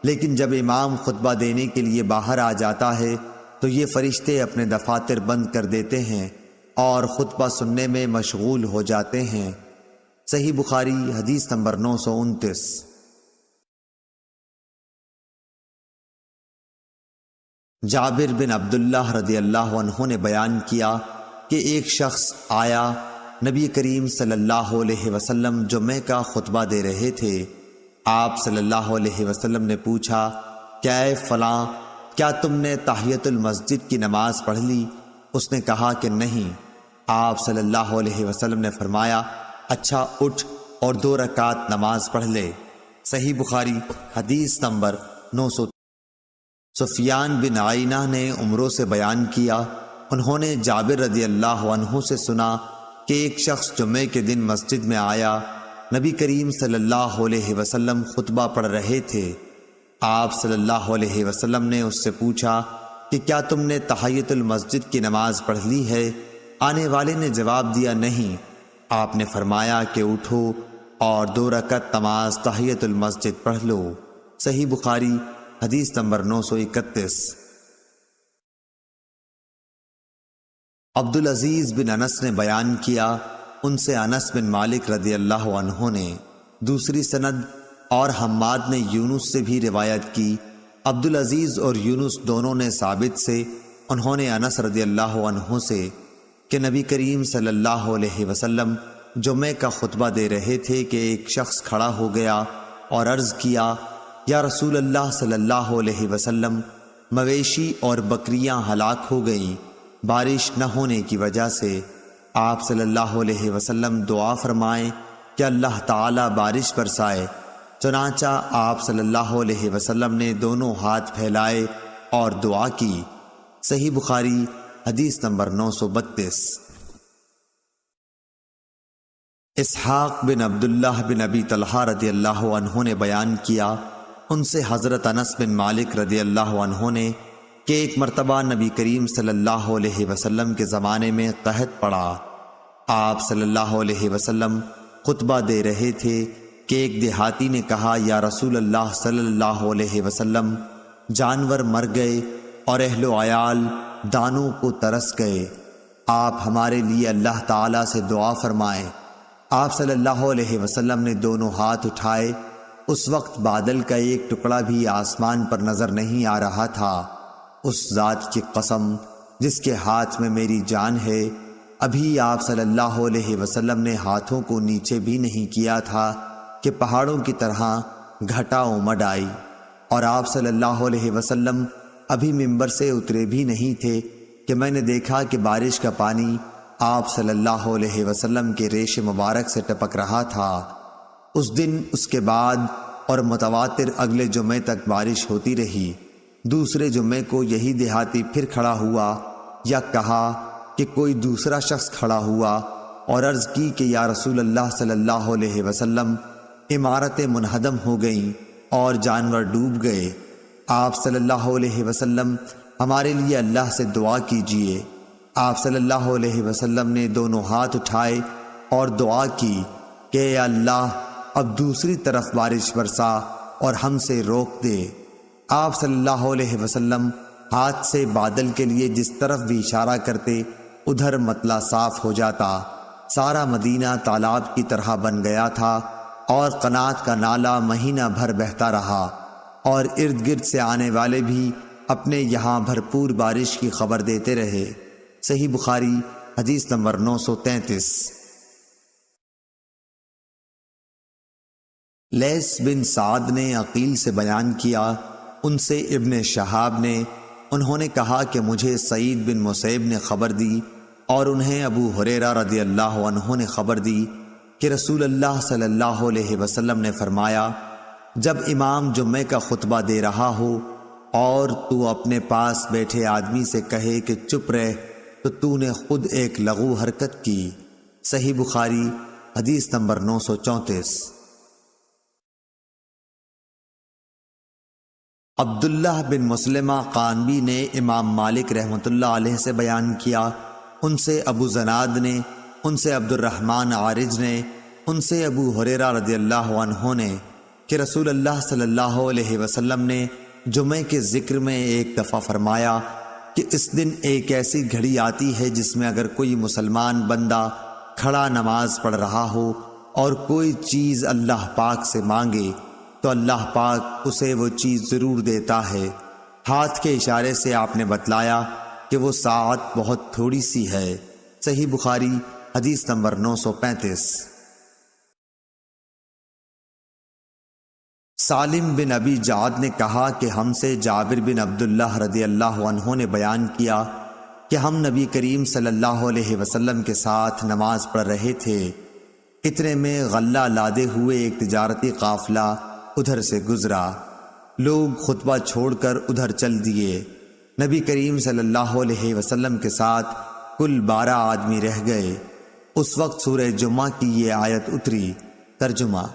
Speaker 1: لیکن جب امام خطبہ دینے کے لیے باہر آ جاتا ہے تو یہ فرشتے اپنے دفاتر بند کر دیتے ہیں اور خطبہ سننے میں مشغول ہو جاتے ہیں۔ صحیح بخاری حدیث نمبر 929۔ جابر بن عبداللہ رضی اللہ عنہ نے بیان کیا کہ ایک شخص آیا، نبی کریم صلی اللہ علیہ وسلم جمعہ کا خطبہ دے رہے تھے۔ آپ صلی اللہ علیہ وسلم نے پوچھا، کیا اے فلاں، کیا تم نے تحیۃ المسجد کی نماز پڑھ لی؟ اس نے کہا کہ نہیں۔ آپ صلی اللہ علیہ وسلم نے فرمایا، اچھا اٹھ اور 2 رکعت نماز پڑھ لے۔ صحیح بخاری حدیث نمبر 900۔ سفیان بن عینہ نے عمرو سے بیان کیا، انہوں نے جابر رضی اللہ عنہ سے سنا کہ ایک شخص جمعے کے دن مسجد میں آیا، نبی کریم صلی اللہ علیہ وسلم خطبہ پڑھ رہے تھے۔ آپ صلی اللہ علیہ وسلم نے اس سے پوچھا کہ کیا تم نے تحیۃ المسجد کی نماز پڑھ لی ہے؟ آنے والے نے جواب دیا نہیں۔ آپ نے فرمایا کہ اٹھو اور 2 رکعت نماز تحیۃ المسجد پڑھ لو۔ صحیح بخاری حدیث نمبر 931۔ عبدالعزیز بن انس نے بیان کیا، ان سے انس بن مالک رضی اللہ عنہ نے دوسری سند اور حماد نے یونس سے بھی روایت کی۔ عبدالعزیز اور یونس دونوں نے ثابت سے، انہوں نے انس رضی اللہ عنہ سے کہ نبی کریم صلی اللہ علیہ وسلم جمعہ کا خطبہ دے رہے تھے کہ ایک شخص کھڑا ہو گیا اور عرض کیا، یا رسول اللہ صلی اللہ علیہ وسلم، مویشی اور بکریاں ہلاک ہو گئیں بارش نہ ہونے کی وجہ سے۔ آپ صلی اللہ علیہ وسلم دعا فرمائیں کہ اللہ تعالی بارش برسائے۔ چنانچہ آپ صلی اللہ علیہ وسلم نے دونوں ہاتھ پھیلائے اور دعا کی۔ صحیح بخاری حدیث نمبر 932۔ اسحاق بن عبداللہ بن ابی طلحہ رضی اللہ عنہ نے بیان کیا، ان سے حضرت انس بن مالک رضی اللہ عنہ نے کہ ایک مرتبہ نبی کریم صلی اللہ علیہ وسلم کے زمانے میں قحط پڑا۔ آپ صلی اللہ علیہ وسلم خطبہ دے رہے تھے کہ ایک دیہاتی نے کہا، یا رسول اللہ صلی اللہ علیہ وسلم، جانور مر گئے اور اہل و عیال دانوں کو ترس گئے، آپ ہمارے لیے اللہ تعالیٰ سے دعا فرمائیں۔ آپ صلی اللہ علیہ وسلم نے دونوں ہاتھ اٹھائے۔ اس وقت بادل کا ایک ٹکڑا بھی آسمان پر نظر نہیں آ رہا تھا۔ اس ذات کی قسم جس کے ہاتھ میں میری جان ہے، ابھی آپ صلی اللہ علیہ وسلم نے ہاتھوں کو نیچے بھی نہیں کیا تھا کہ پہاڑوں کی طرح گھٹا امڈ آئی، اور آپ صلی اللہ علیہ وسلم ابھی ممبر سے اترے بھی نہیں تھے کہ میں نے دیکھا کہ بارش کا پانی آپ صلی اللہ علیہ وسلم کے ریش مبارک سے ٹپک رہا تھا۔ اس دن، اس کے بعد اور متواتر اگلے جمعے تک بارش ہوتی رہی۔ دوسرے جمعے کو یہی دیہاتی پھر کھڑا ہوا، یا کہا کہ کوئی دوسرا شخص کھڑا ہوا اور عرض کی کہ یا رسول اللہ صلی اللہ علیہ وسلم، عمارتیں منہدم ہو گئیں اور جانور ڈوب گئے۔ آپ صلی اللہ علیہ وسلم ہمارے لیے اللہ سے دعا کیجئے۔ آپ صلی اللہ علیہ وسلم نے دونوں ہاتھ اٹھائے اور دعا کی کہ اے اللہ، اب دوسری طرف بارش برسا اور ہم سے روک دے۔ آپ صلی اللہ علیہ وسلم ہاتھ سے بادل کے لیے جس طرف بھی اشارہ کرتے، ادھر مطلع صاف ہو جاتا۔ سارا مدینہ تالاب کی طرح بن گیا تھا اور قنات کا نالہ مہینہ بھر بہتا رہا، اور ارد گرد سے آنے والے بھی اپنے یہاں بھرپور بارش کی خبر دیتے رہے۔ صحیح بخاری حدیث نمبر 933۔ لیث بن سعد نے عقیل سے بیان کیا، ان سے ابن شہاب نے، انہوں نے کہا کہ مجھے سعید بن مسیب نے خبر دی اور انہیں ابو ہریرہ رضی اللہ عنہ نے خبر دی کہ رسول اللہ صلی اللہ علیہ وسلم نے فرمایا، جب امام جمعے کا خطبہ دے رہا ہو اور تو اپنے پاس بیٹھے آدمی سے کہے کہ چپ رہ، تو نے خود ایک لغو حرکت کی۔ صحیح بخاری حدیث نمبر 934۔ عبداللہ بن مسلمہ قانبی نے امام مالک رحمۃ اللہ علیہ سے بیان کیا، ان سے ابو زناد نے، ان سے عبد الرحمن عارج نے، ان سے ابو ہریرہ رضی اللہ عنہ نے کہ رسول اللہ صلی اللہ علیہ وسلم نے جمعے کے ذکر میں ایک دفعہ فرمایا کہ اس دن ایک ایسی گھڑی آتی ہے جس میں اگر کوئی مسلمان بندہ کھڑا نماز پڑھ رہا ہو اور کوئی چیز اللہ پاک سے مانگے تو اللہ پاک اسے وہ چیز ضرور دیتا ہے۔ ہاتھ کے اشارے سے آپ نے بتلایا کہ وہ ساعت بہت تھوڑی سی ہے۔ صحیح بخاری حدیث نمبر 935۔ سالم بن ابی جعد نے کہا کہ ہم سے جابر بن عبداللہ رضی اللہ عنہ نے بیان کیا کہ ہم نبی کریم صلی اللہ علیہ وسلم کے ساتھ نماز پڑھ رہے تھے، اتنے میں غلہ لادے ہوئے ایک تجارتی قافلہ ادھر سے گزرا، لوگ خطبہ چھوڑ کر ادھر چل دیے، نبی کریم صلی اللہ علیہ وسلم کے ساتھ کل 12 آدمی رہ گئے۔ اس وقت سورہ جمعہ کی یہ آیت اتری۔ ترجمہ: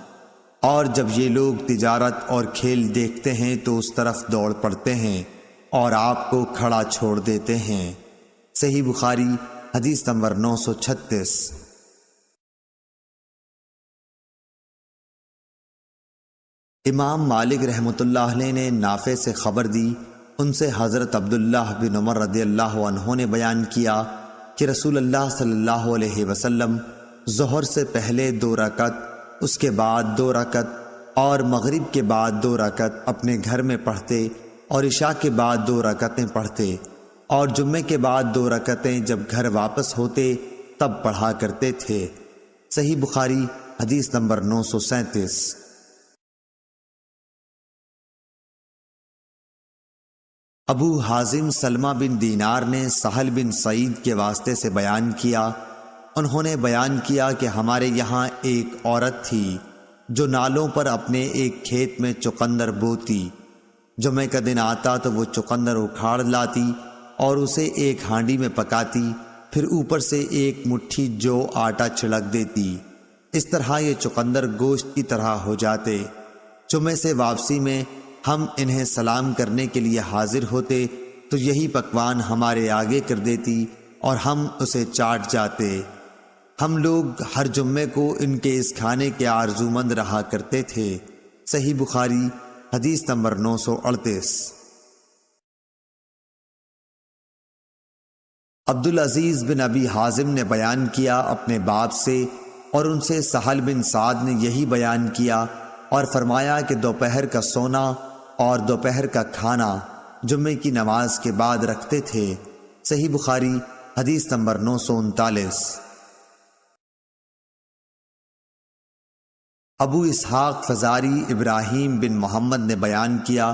Speaker 1: اور جب یہ لوگ تجارت اور کھیل دیکھتے ہیں تو اس طرف دوڑ پڑتے ہیں اور آپ کو کھڑا چھوڑ دیتے ہیں۔ صحیح بخاری حدیث نمبر 936۔ امام مالک رحمۃ اللہ علیہ نے نافع سے خبر دی، ان سے حضرت عبداللہ بن عمر رضی اللہ عنہ نے بیان کیا کہ رسول اللہ صلی اللہ علیہ وسلم ظہر سے پہلے 2 رکعت، اس کے بعد 2 رکعت اور مغرب کے بعد 2 رکعت اپنے گھر میں پڑھتے اور عشاء کے بعد 2 رکعتیں پڑھتے اور جمعے کے بعد 2 رکعتیں جب گھر واپس ہوتے تب پڑھا کرتے تھے۔ صحیح بخاری حدیث نمبر 937۔ ابو حازم سلمہ بن دینار نے سہل بن سعید کے واسطے سے بیان کیا، انہوں نے بیان کیا کہ ہمارے یہاں ایک عورت تھی جو نالوں پر اپنے ایک کھیت میں چقندر بوتی، جمعے کا دن آتا تو وہ چقندر اکھاڑ لاتی اور اسے ایک ہانڈی میں پکاتی، پھر اوپر سے ایک مٹھی جو آٹا چھڑک دیتی، اس طرح یہ چقندر گوشت کی طرح ہو جاتے۔ جمعے سے واپسی میں ہم انہیں سلام کرنے کے لیے حاضر ہوتے تو یہی پکوان ہمارے آگے کر دیتی اور ہم اسے چاٹ جاتے۔ ہم لوگ ہر جمعے کو ان کے اس کھانے کے آرزومند رہا کرتے تھے۔ صحیح بخاری حدیث نمبر 938۔ عبدالعزیز بن ابی حازم نے بیان کیا اپنے باپ سے، اور ان سے سہل بن سعد نے یہی بیان کیا اور فرمایا کہ دوپہر کا سونا اور دوپہر کا کھانا جمعے کی نماز کے بعد رکھتے تھے۔ صحیح بخاری حدیث نمبر 939۔ ابو اسحاق فزاری ابراہیم بن محمد نے بیان کیا،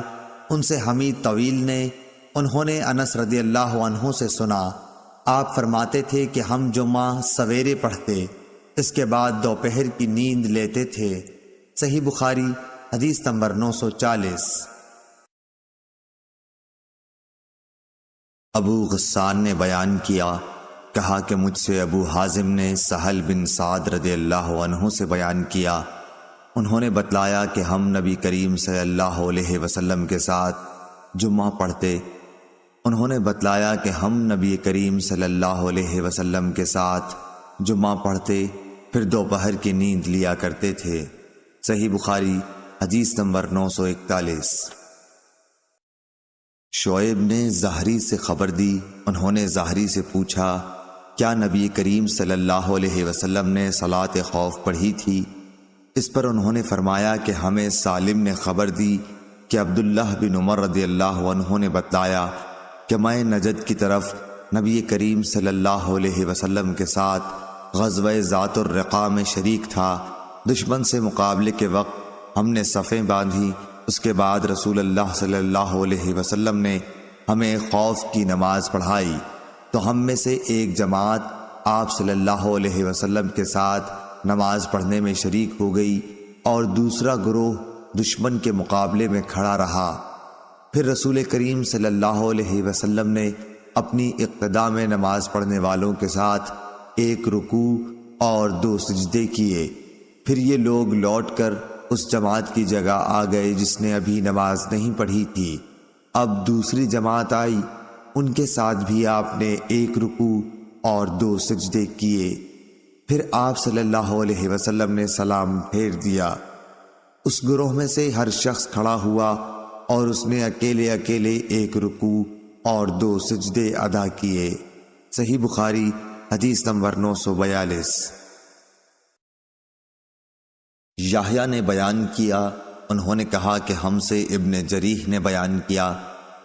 Speaker 1: ان سے حمید طویل نے، انہوں نے انس رضی اللہ عنہ سے سنا، آپ فرماتے تھے کہ ہم جمعہ سویرے پڑھتے، اس کے بعد دوپہر کی نیند لیتے تھے۔ صحیح بخاری حدیث نمبر 940۔ ابو غسان نے بیان کیا، کہا کہ مجھ سے ابو حازم نے سہل بن سعد رضی اللہ عنہ سے بیان کیا، انہوں نے بتلایا کہ ہم نبی کریم صلی اللہ علیہ وسلم کے ساتھ جمعہ پڑھتے، انہوں نے بتلایا کہ ہم نبی کریم صلی اللہ علیہ وسلم کے ساتھ جمعہ پڑھتے پھر دوپہر کی نیند لیا کرتے تھے۔ صحیح بخاری حدیث نمبر 941۔ شعیب نے زہری سے خبر دی، انہوں نے زہری سے پوچھا، کیا نبی کریم صلی اللہ علیہ وسلم نے صلاۃ خوف پڑھی تھی؟ اس پر انہوں نے فرمایا کہ ہمیں سالم نے خبر دی کہ عبداللہ بن عمر رضی اللہ عنہ نے بتلایا کہ میں نجد کی طرف نبی کریم صلی اللہ علیہ وسلم کے ساتھ غزوہ ذات الرقاع میں شریک تھا، دشمن سے مقابلے کے وقت ہم نے صفیں باندھی۔ اس کے بعد رسول اللہ صلی اللہ علیہ وسلم نے ہمیں خوف کی نماز پڑھائی، تو ہم میں سے ایک جماعت آپ صلی اللہ علیہ وسلم کے ساتھ نماز پڑھنے میں شریک ہو گئی اور دوسرا گروہ دشمن کے مقابلے میں کھڑا رہا۔ پھر رسول کریم صلی اللہ علیہ وسلم نے اپنی اقتداء میں نماز پڑھنے والوں کے ساتھ ایک رکوع اور 2 سجدے کیے۔ پھر یہ لوگ لوٹ کر اس جماعت کی جگہ آ گئے جس نے ابھی نماز نہیں پڑھی تھی۔ اب دوسری جماعت آئی، ان کے ساتھ بھی آپ نے ایک رکوع اور 2 سجدے کیے۔ پھر آپ صلی اللہ علیہ وسلم نے سلام پھیر دیا۔ اس گروہ میں سے ہر شخص کھڑا ہوا اور اس نے اکیلے ایک رکوع اور 2 سجدے ادا کیے۔ صحیح بخاری حدیث نمبر 942۔ یحییٰ نے بیان کیا، انہوں نے کہا کہ ہم سے ابن جریح نے بیان کیا،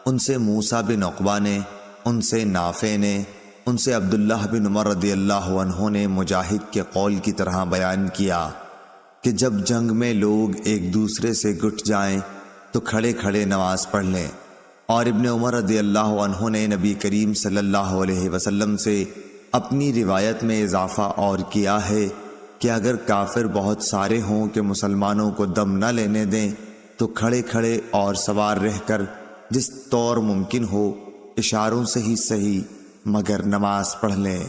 Speaker 1: ان سے موسیٰ بن عقبہ نے، ان سے نافع نے، ان سے عبداللہ بن عمر رضی اللہ عنہ نے مجاہد کے قول کی طرح بیان کیا کہ جب جنگ میں لوگ ایک دوسرے سے گٹ جائیں تو کھڑے کھڑے نماز پڑھ لیں۔ اور ابن عمر رضی اللہ عنہ نے نبی کریم صلی اللہ علیہ وسلم سے اپنی روایت میں اضافہ اور کیا ہے کہ اگر کافر بہت سارے ہوں کہ مسلمانوں کو دم نہ لینے دیں تو کھڑے کھڑے اور سوار رہ کر جس طور ممکن ہو اشاروں سے ہی صحیح مگر نماز پڑھ لیں۔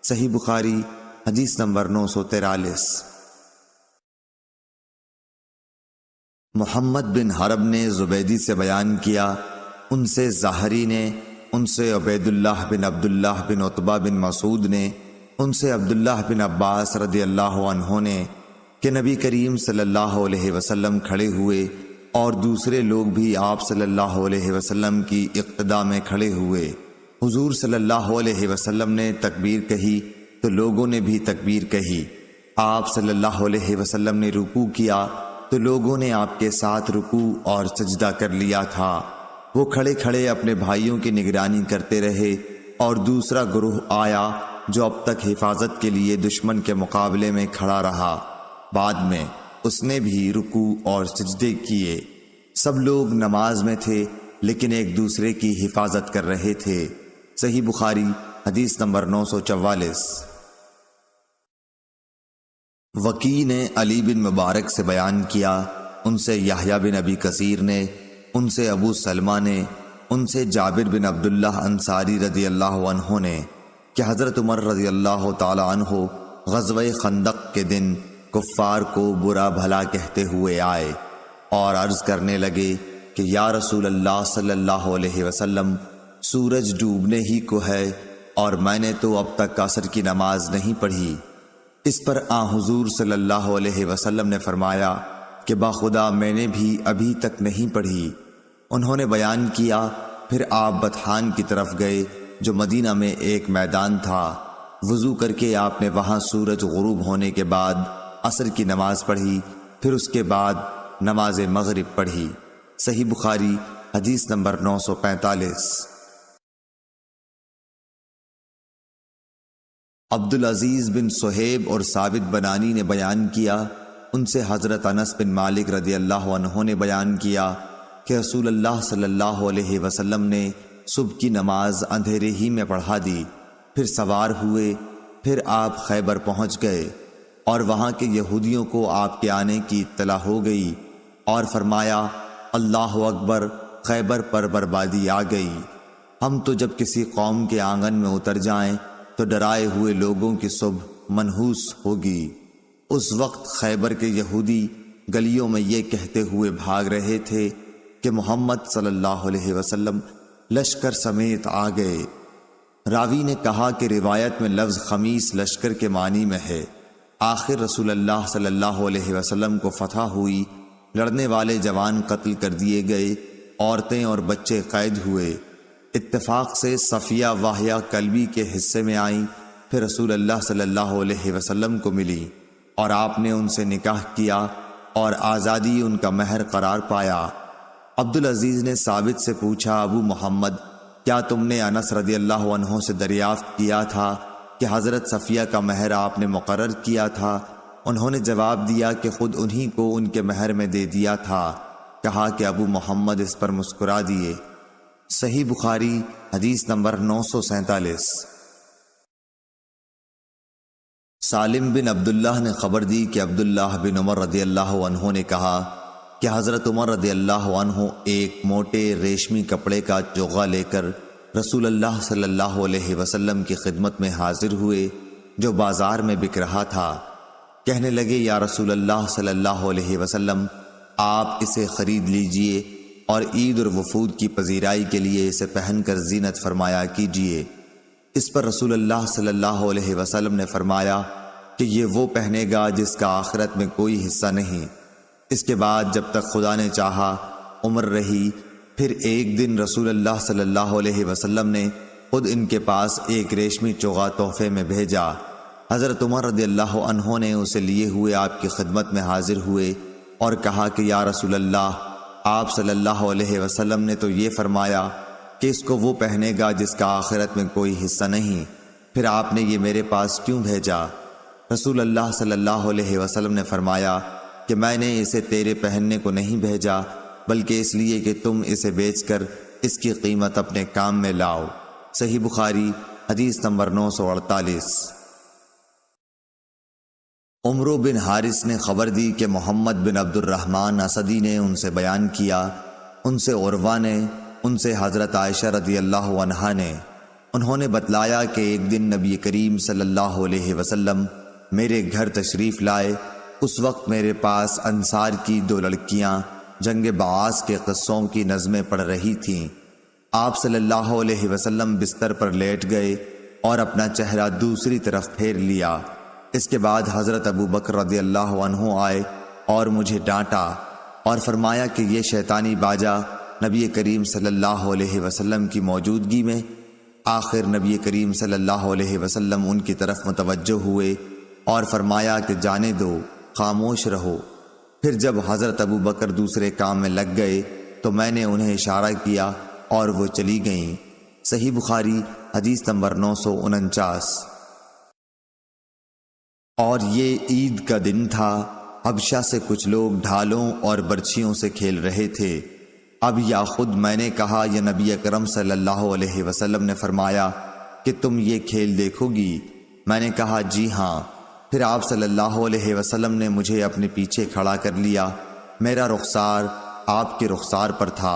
Speaker 1: صحیح بخاری حدیث نمبر 943۔ محمد بن حرب نے زبیدی سے بیان کیا، ان سے زہری نے، ان سے عبید اللہ بن عبداللہ بن عتبہ بن مسعود نے، ان سے عبداللہ بن عباس رضی اللہ عنہ نے کہ نبی کریم صلی اللہ علیہ وسلم کھڑے ہوئے اور دوسرے لوگ بھی آپ صلی اللہ علیہ وسلم کی اقتداء میں کھڑے ہوئے۔ حضور صلی اللہ علیہ وسلم نے تکبیر کہی تو لوگوں نے بھی تکبیر کہی۔ آپ صلی اللہ علیہ وسلم نے رکوع کیا تو لوگوں نے آپ کے ساتھ رکوع اور سجدہ کر لیا تھا۔ وہ کھڑے کھڑے اپنے بھائیوں کی نگرانی کرتے رہے اور دوسرا گروہ آیا جو اب تک حفاظت کے لیے دشمن کے مقابلے میں کھڑا رہا، بعد میں اس نے بھی رکوع اور سجدے کیے۔ سب لوگ نماز میں تھے لیکن ایک دوسرے کی حفاظت کر رہے تھے۔ صحیح بخاری حدیث نمبر 944۔ وکیع نے علی بن مبارک سے بیان کیا، ان سے یحییٰ بن ابی کثیر نے، ان سے ابو سلمہ نے، ان سے جابر بن عبداللہ انصاری رضی اللہ عنہ نے کہ حضرت عمر رضی اللہ تعالی عنہ غزوہ خندق کے دن کفار کو برا بھلا کہتے ہوئے آئے اور عرض کرنے لگے کہ یا رسول اللہ صلی اللہ علیہ وسلم، سورج ڈوبنے ہی کو ہے اور میں نے تو اب تک عصر کی نماز نہیں پڑھی۔ اس پر حضور صلی اللہ علیہ وسلم نے فرمایا کہ باخدا میں نے بھی ابھی تک نہیں پڑھی۔ انہوں نے بیان کیا، پھر آپ بطحان کی طرف گئے جو مدینہ میں ایک میدان تھا۔ وضو کر کے آپ نے وہاں سورج غروب ہونے کے بعد عصر کی نماز پڑھی، پھر اس کے بعد نماز مغرب پڑھی۔ صحیح بخاری حدیث نمبر 945۔ عبدالعزیز بن صہیب اور ثابت بنانی نے بیان کیا، ان سے حضرت انس بن مالک رضی اللہ عنہ نے بیان کیا کہ رسول اللہ صلی اللہ علیہ وسلم نے صبح کی نماز اندھیرے ہی میں پڑھا دی، پھر سوار ہوئے، پھر آپ خیبر پہنچ گئے اور وہاں کے یہودیوں کو آپ کے آنے کی اطلاع ہو گئی اور فرمایا اللہ اکبر، خیبر پر بربادی آ گئی۔ ہم تو جب کسی قوم کے آنگن میں اتر جائیں تو ڈرائے ہوئے لوگوں کی صبح منحوس ہوگی۔ اس وقت خیبر کے یہودی گلیوں میں یہ کہتے ہوئے بھاگ رہے تھے کہ محمد صلی اللہ علیہ وسلم لشکر سمیت آ گئے۔ راوی نے کہا کہ روایت میں لفظ خمیس لشکر کے معنی میں ہے۔ آخر رسول اللہ صلی اللہ علیہ وسلم کو فتح ہوئی، لڑنے والے جوان قتل کر دیے گئے، عورتیں اور بچے قید ہوئے۔ اتفاق سے صفیہ واہیہ کلبی کے حصے میں آئیں، پھر رسول اللہ صلی اللہ علیہ وسلم کو ملی اور آپ نے ان سے نکاح کیا اور آزادی ان کا مہر قرار پایا۔ عبدالعزیز نے ثابت سے پوچھا، ابو محمد، کیا تم نے انس رضی اللہ عنہ سے دریافت کیا تھا کہ حضرت صفیہ کا مہر آپ نے مقرر کیا تھا؟ انہوں نے جواب دیا کہ خود انہی کو ان کے مہر میں دے دیا تھا۔ کہا کہ ابو محمد اس پر مسکرا دیے۔ صحیح بخاری حدیث نمبر 947۔ سالم بن عبداللہ نے خبر دی کہ عبداللہ بن عمر رضی اللہ عنہ نے کہا کہ حضرت عمر رضی اللہ عنہ ایک موٹے ریشمی کپڑے کا چوغا لے کر رسول اللہ صلی اللہ علیہ وسلم کی خدمت میں حاضر ہوئے جو بازار میں بک رہا تھا۔ کہنے لگے یا رسول اللہ صلی اللہ علیہ وسلم، آپ اسے خرید لیجئے اور عید اور وفود کی پذیرائی کے لیے اسے پہن کر زینت فرمایا کیجئے۔ اس پر رسول اللہ صلی اللہ علیہ وسلم نے فرمایا کہ یہ وہ پہنے گا جس کا آخرت میں کوئی حصہ نہیں۔ اس کے بعد جب تک خدا نے چاہا عمر رہی۔ پھر ایک دن رسول اللہ صلی اللہ علیہ وسلم نے خود ان کے پاس ایک ریشمی چوغا تحفے میں بھیجا۔ حضرت عمر رضی اللہ عنہ نے اسے لیے ہوئے آپ کی خدمت میں حاضر ہوئے اور کہا کہ یا رسول اللہ، آپ صلی اللہ علیہ وسلم نے تو یہ فرمایا کہ اس کو وہ پہنے گا جس کا آخرت میں کوئی حصہ نہیں، پھر آپ نے یہ میرے پاس کیوں بھیجا؟ رسول اللہ صلی اللہ علیہ وسلم نے فرمایا کہ میں نے اسے تیرے پہننے کو نہیں بھیجا، بلکہ اس لیے کہ تم اسے بیچ کر اس کی قیمت اپنے کام میں لاؤ۔ صحیح بخاری حدیث نمبر 948۔ عمرو بن حارث نے خبر دی کہ محمد بن عبد الرحمن اسدی نے ان سے بیان کیا، ان سے عروہ نے، ان سے حضرت عائشہ رضی اللہ عنہا نے، انہوں نے بتلایا کہ ایک دن نبی کریم صلی اللہ علیہ وسلم میرے گھر تشریف لائے۔ اس وقت میرے پاس انصار کی 2 لڑکیاں جنگ بعاث کے قصوں کی نظمیں پڑھ رہی تھیں۔ آپ صلی اللہ علیہ وسلم بستر پر لیٹ گئے اور اپنا چہرہ دوسری طرف پھیر لیا۔ اس کے بعد حضرت ابو بکر رضی اللہ عنہ آئے اور مجھے ڈانٹا اور فرمایا کہ یہ شیطانی باجا نبی کریم صلی اللہ علیہ وسلم کی موجودگی میں۔ آخر نبی کریم صلی اللہ علیہ وسلم ان کی طرف متوجہ ہوئے اور فرمایا کہ جانے دو، خاموش رہو۔ پھر جب حضرت ابو بکر دوسرے کام میں لگ گئے تو میں نے انہیں اشارہ کیا اور وہ چلی گئیں۔ صحیح بخاری حدیث نمبر 949۔ اور یہ عید کا دن تھا۔ حبشہ سے کچھ لوگ ڈھالوں اور برچھیوں سے کھیل رہے تھے۔ اب یا خود میں نے کہا یا نبی اکرم صلی اللہ علیہ وسلم نے فرمایا کہ تم یہ کھیل دیکھو گی؟ میں نے کہا جی ہاں۔ پھر آپ صلی اللہ علیہ وسلم نے مجھے اپنے پیچھے کھڑا کر لیا۔ میرا رخسار آپ کے رخسار پر تھا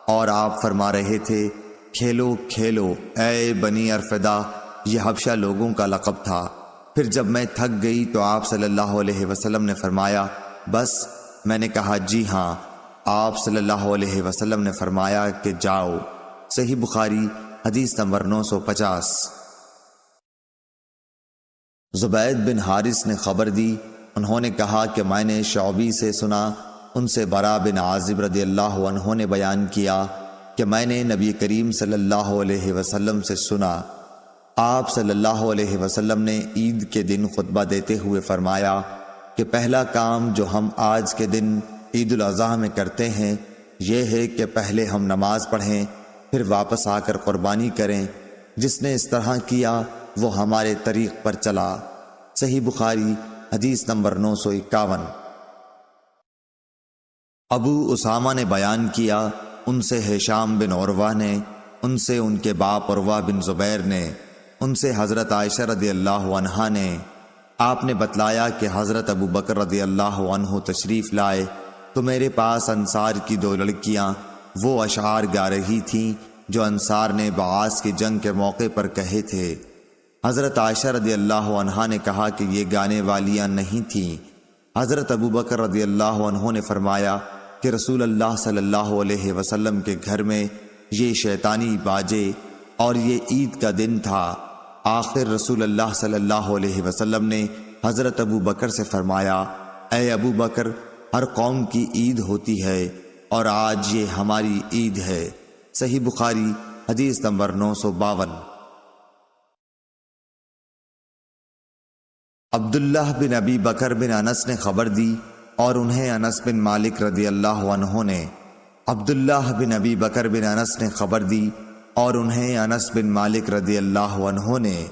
Speaker 1: اور آپ فرما رہے تھے کھیلو کھیلو اے بنی ارفدہ۔ یہ حبشہ لوگوں کا لقب تھا۔ پھر جب میں تھک گئی تو آپ صلی اللہ علیہ وسلم نے فرمایا بس؟ میں نے کہا جی ہاں۔ آپ صلی اللہ علیہ وسلم نے فرمایا کہ جاؤ۔ صحیح بخاری حدیث نمبر 950۔ زبید بن حارث نے خبر دی، انہوں نے کہا کہ میں نے شعبی سے سنا، ان سے برا بن عازب رضی اللہ عنہ نے بیان کیا کہ میں نے نبی کریم صلی اللہ علیہ وسلم سے سنا، آپ صلی اللہ علیہ وسلم نے عید کے دن خطبہ دیتے ہوئے فرمایا کہ پہلا کام جو ہم آج کے دن عید الاضحیٰ میں کرتے ہیں یہ ہے کہ پہلے ہم نماز پڑھیں، پھر واپس آ کر قربانی کریں۔ جس نے اس طرح کیا وہ ہمارے طریق پر چلا۔ صحیح بخاری حدیث نمبر 951۔ ابو اسامہ نے بیان کیا، ان سے ہشام بن عروہ نے، ان سے ان کے باپ عروہ بن زبیر نے، ان سے حضرت عائشہ رضی اللہ عنہا نے، آپ نے بتلایا کہ حضرت ابو بکر رضی اللہ عنہ تشریف لائے تو میرے پاس انصار کی 2 لڑکیاں وہ اشعار گا رہی تھیں جو انصار نے بعاث کی جنگ کے موقع پر کہے تھے۔ حضرت عائشہ رضی اللہ عنہا نے کہا کہ یہ گانے والیاں نہیں تھیں۔ حضرت ابو بکر رضی اللہ عنہ نے فرمایا کہ رسول اللہ صلی اللہ علیہ وسلم کے گھر میں یہ شیطانی باجے اور یہ عید کا دن تھا۔ آخر رسول اللہ صلی اللہ علیہ وسلم نے حضرت ابو بکر سے فرمایا اے ابو بکر، ہر قوم کی عید ہوتی ہے اور آج یہ ہماری عید ہے۔ صحیح بخاری حدیث نمبر 952۔ عبداللہ بن ابی بکر بن انس نے خبر دی اور انہیں انس بن مالک رضی اللہ عنہ نے، عبداللہ بن ابی بکر بن انس نے خبر دی اور انہیں انس بن مالک رضی اللہ عنہ نے،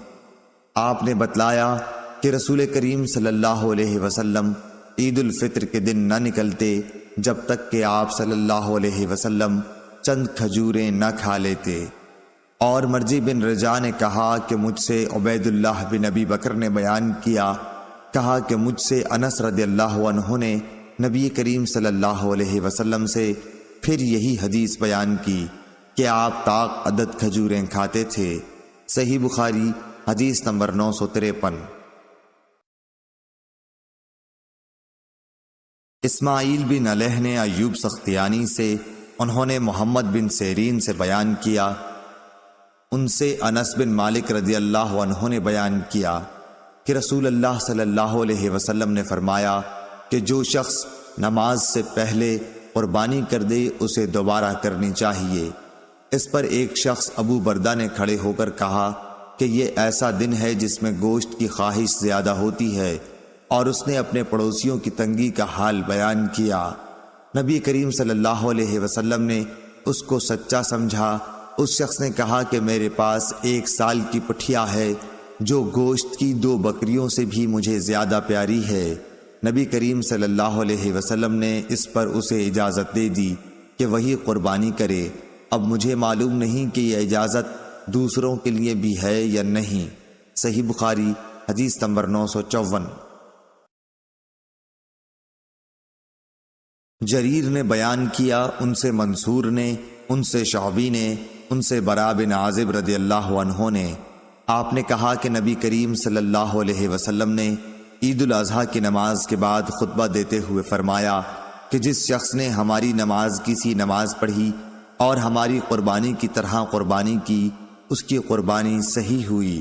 Speaker 1: آپ نے بتلایا کہ رسول کریم صلی اللہ علیہ وسلم عید الفطر کے دن نہ نکلتے جب تک کہ آپ صلی اللہ علیہ وسلم چند کھجوریں نہ کھا لیتے۔ اور مرجی بن رجا نے کہا کہ مجھ سے عبید اللہ بن ابی بکر نے بیان کیا، کہا کہ مجھ سے انس رضی اللہ عنہ نے نبی کریم صلی اللہ علیہ وسلم سے پھر یہی حدیث بیان کی کہ آپ طاق عدد کھجوریں کھاتے تھے۔ صحیح بخاری حدیث نمبر 953۔ اسماعیل بن علیہ نے ایوب سختیانی سے، انہوں نے محمد بن سیرین سے بیان کیا، ان سے انس بن مالک رضی اللہ عنہ نے بیان کیا کہ رسول اللہ صلی اللہ علیہ وسلم نے فرمایا کہ جو شخص نماز سے پہلے قربانی کر دے اسے دوبارہ کرنی چاہیے۔ اس پر ایک شخص ابو بردہ نے کھڑے ہو کر کہا کہ یہ ایسا دن ہے جس میں گوشت کی خواہش زیادہ ہوتی ہے، اور اس نے اپنے پڑوسیوں کی تنگی کا حال بیان کیا۔ نبی کریم صلی اللہ علیہ وسلم نے اس کو سچا سمجھا۔ اس شخص نے کہا کہ میرے پاس 1 سال کی پٹھیا ہے جو گوشت کی 2 بکریوں سے بھی مجھے زیادہ پیاری ہے۔ نبی کریم صلی اللہ علیہ وسلم نے اس پر اسے اجازت دے دی کہ وہی قربانی کرے۔ اب مجھے معلوم نہیں کہ یہ اجازت دوسروں کے لیے بھی ہے یا نہیں۔ صحیح بخاری حدیث نمبر 954۔ جریر نے بیان کیا، ان سے منصور نے، ان سے شعبی نے، ان سے برا بن عازب رضی اللہ عنہ نے، آپ نے کہا کہ نبی کریم صلی اللہ علیہ وسلم نے عید الاضحیٰ کی نماز کے بعد خطبہ دیتے ہوئے فرمایا کہ جس شخص نے ہماری نماز کی سی نماز پڑھی اور ہماری قربانی کی طرح قربانی کی، اس کی قربانی صحیح ہوئی،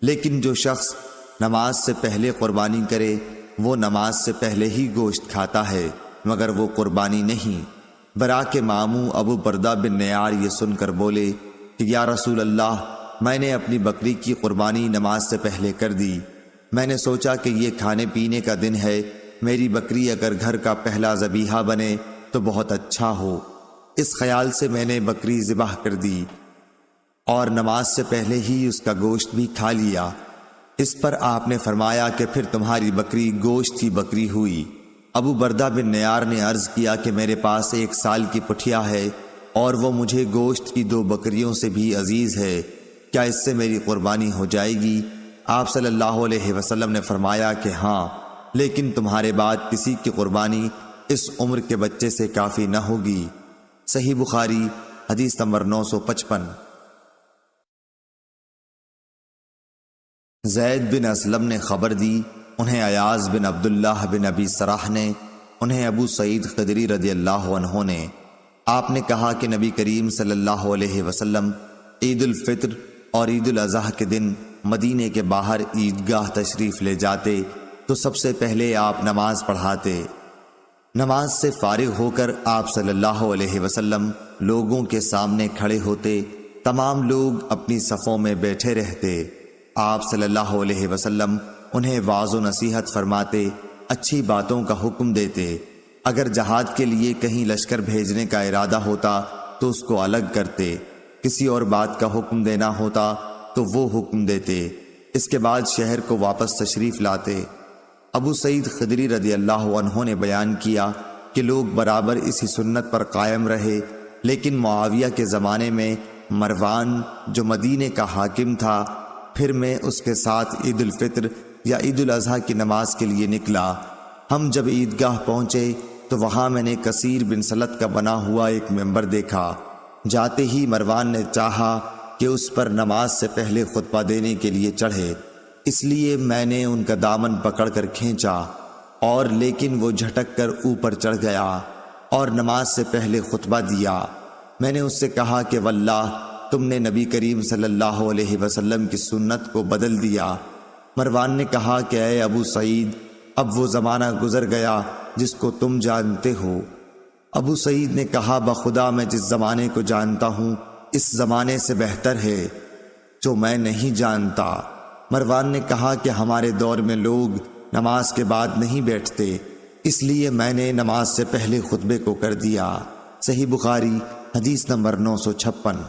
Speaker 1: لیکن جو شخص نماز سے پہلے قربانی کرے وہ نماز سے پہلے ہی گوشت کھاتا ہے مگر وہ قربانی نہیں۔ برا کے ماموں ابو بردہ بن نیار یہ سن کر بولے کہ یا رسول اللہ، میں نے اپنی بکری کی قربانی نماز سے پہلے کر دی۔ میں نے سوچا کہ یہ کھانے پینے کا دن ہے، میری بکری اگر گھر کا پہلا ذبیحہ بنے تو بہت اچھا ہو۔ اس خیال سے میں نے بکری ذبح کر دی اور نماز سے پہلے ہی اس کا گوشت بھی کھا لیا۔ اس پر آپ نے فرمایا کہ پھر تمہاری بکری گوشت کی بکری ہوئی۔ ابو بردہ بن نیار نے عرض کیا کہ میرے پاس 1 سال کی پٹھیا ہے اور وہ مجھے گوشت کی 2 بکریوں سے بھی عزیز ہے، کیا اس سے میری قربانی ہو جائے گی؟ آپ صلی اللہ علیہ وسلم نے فرمایا کہ ہاں، لیکن تمہارے بعد کسی کی قربانی اس عمر کے بچے سے کافی نہ ہوگی۔ صحیح بخاری حدیث نمبر 955۔ زید بن اسلم نے خبر دی، انہیں ایاز بن عبداللہ بن ابی سراح نے، انہیں ابو سعید خدری رضی اللہ عنہ نے، آپ نے کہا کہ نبی کریم صلی اللہ علیہ وسلم عید الفطر اور عید الاضحیٰ کے دن مدینے کے باہر عیدگاہ تشریف لے جاتے تو سب سے پہلے آپ نماز پڑھاتے۔ نماز سے فارغ ہو کر آپ صلی اللہ علیہ وسلم لوگوں کے سامنے کھڑے ہوتے، تمام لوگ اپنی صفوں میں بیٹھے رہتے۔ آپ صلی اللہ علیہ وسلم انہیں واعظ و نصیحت فرماتے، اچھی باتوں کا حکم دیتے۔ اگر جہاد کے لیے کہیں لشکر بھیجنے کا ارادہ ہوتا تو اس کو الگ کرتے، کسی اور بات کا حکم دینا ہوتا تو وہ حکم دیتے، اس کے بعد شہر کو واپس تشریف لاتے۔ ابو سعید خدری رضی اللہ عنہ نے بیان کیا کہ لوگ برابر اسی سنت پر قائم رہے، لیکن معاویہ کے زمانے میں مروان جو مدینے کا حاکم تھا، پھر میں اس کے ساتھ عید الفطر یا عید الاضحیٰ کی نماز کے لیے نکلا۔ ہم جب عیدگاہ پہنچے تو وہاں میں نے کثیر بن سلت کا بنا ہوا ایک ممبر دیکھا۔ جاتے ہی مروان نے چاہا کہ اس پر نماز سے پہلے خطبہ دینے کے لیے چڑھے، اس لیے میں نے ان کا دامن پکڑ کر کھینچا، اور لیکن وہ جھٹک کر اوپر چڑھ گیا اور نماز سے پہلے خطبہ دیا۔ میں نے اس سے کہا کہ واللہ تم نے نبی کریم صلی اللہ علیہ وسلم کی سنت کو بدل دیا۔ مروان نے کہا کہ اے ابو سعید، اب وہ زمانہ گزر گیا جس کو تم جانتے ہو۔ ابو سعید نے کہا بخدا میں جس زمانے کو جانتا ہوں اس زمانے سے بہتر ہے جو میں نہیں جانتا۔ مروان نے کہا کہ ہمارے دور میں لوگ نماز کے بعد نہیں بیٹھتے، اس لیے میں نے نماز سے پہلے خطبے کو کر دیا۔ صحیح بخاری حدیث نمبر 956۔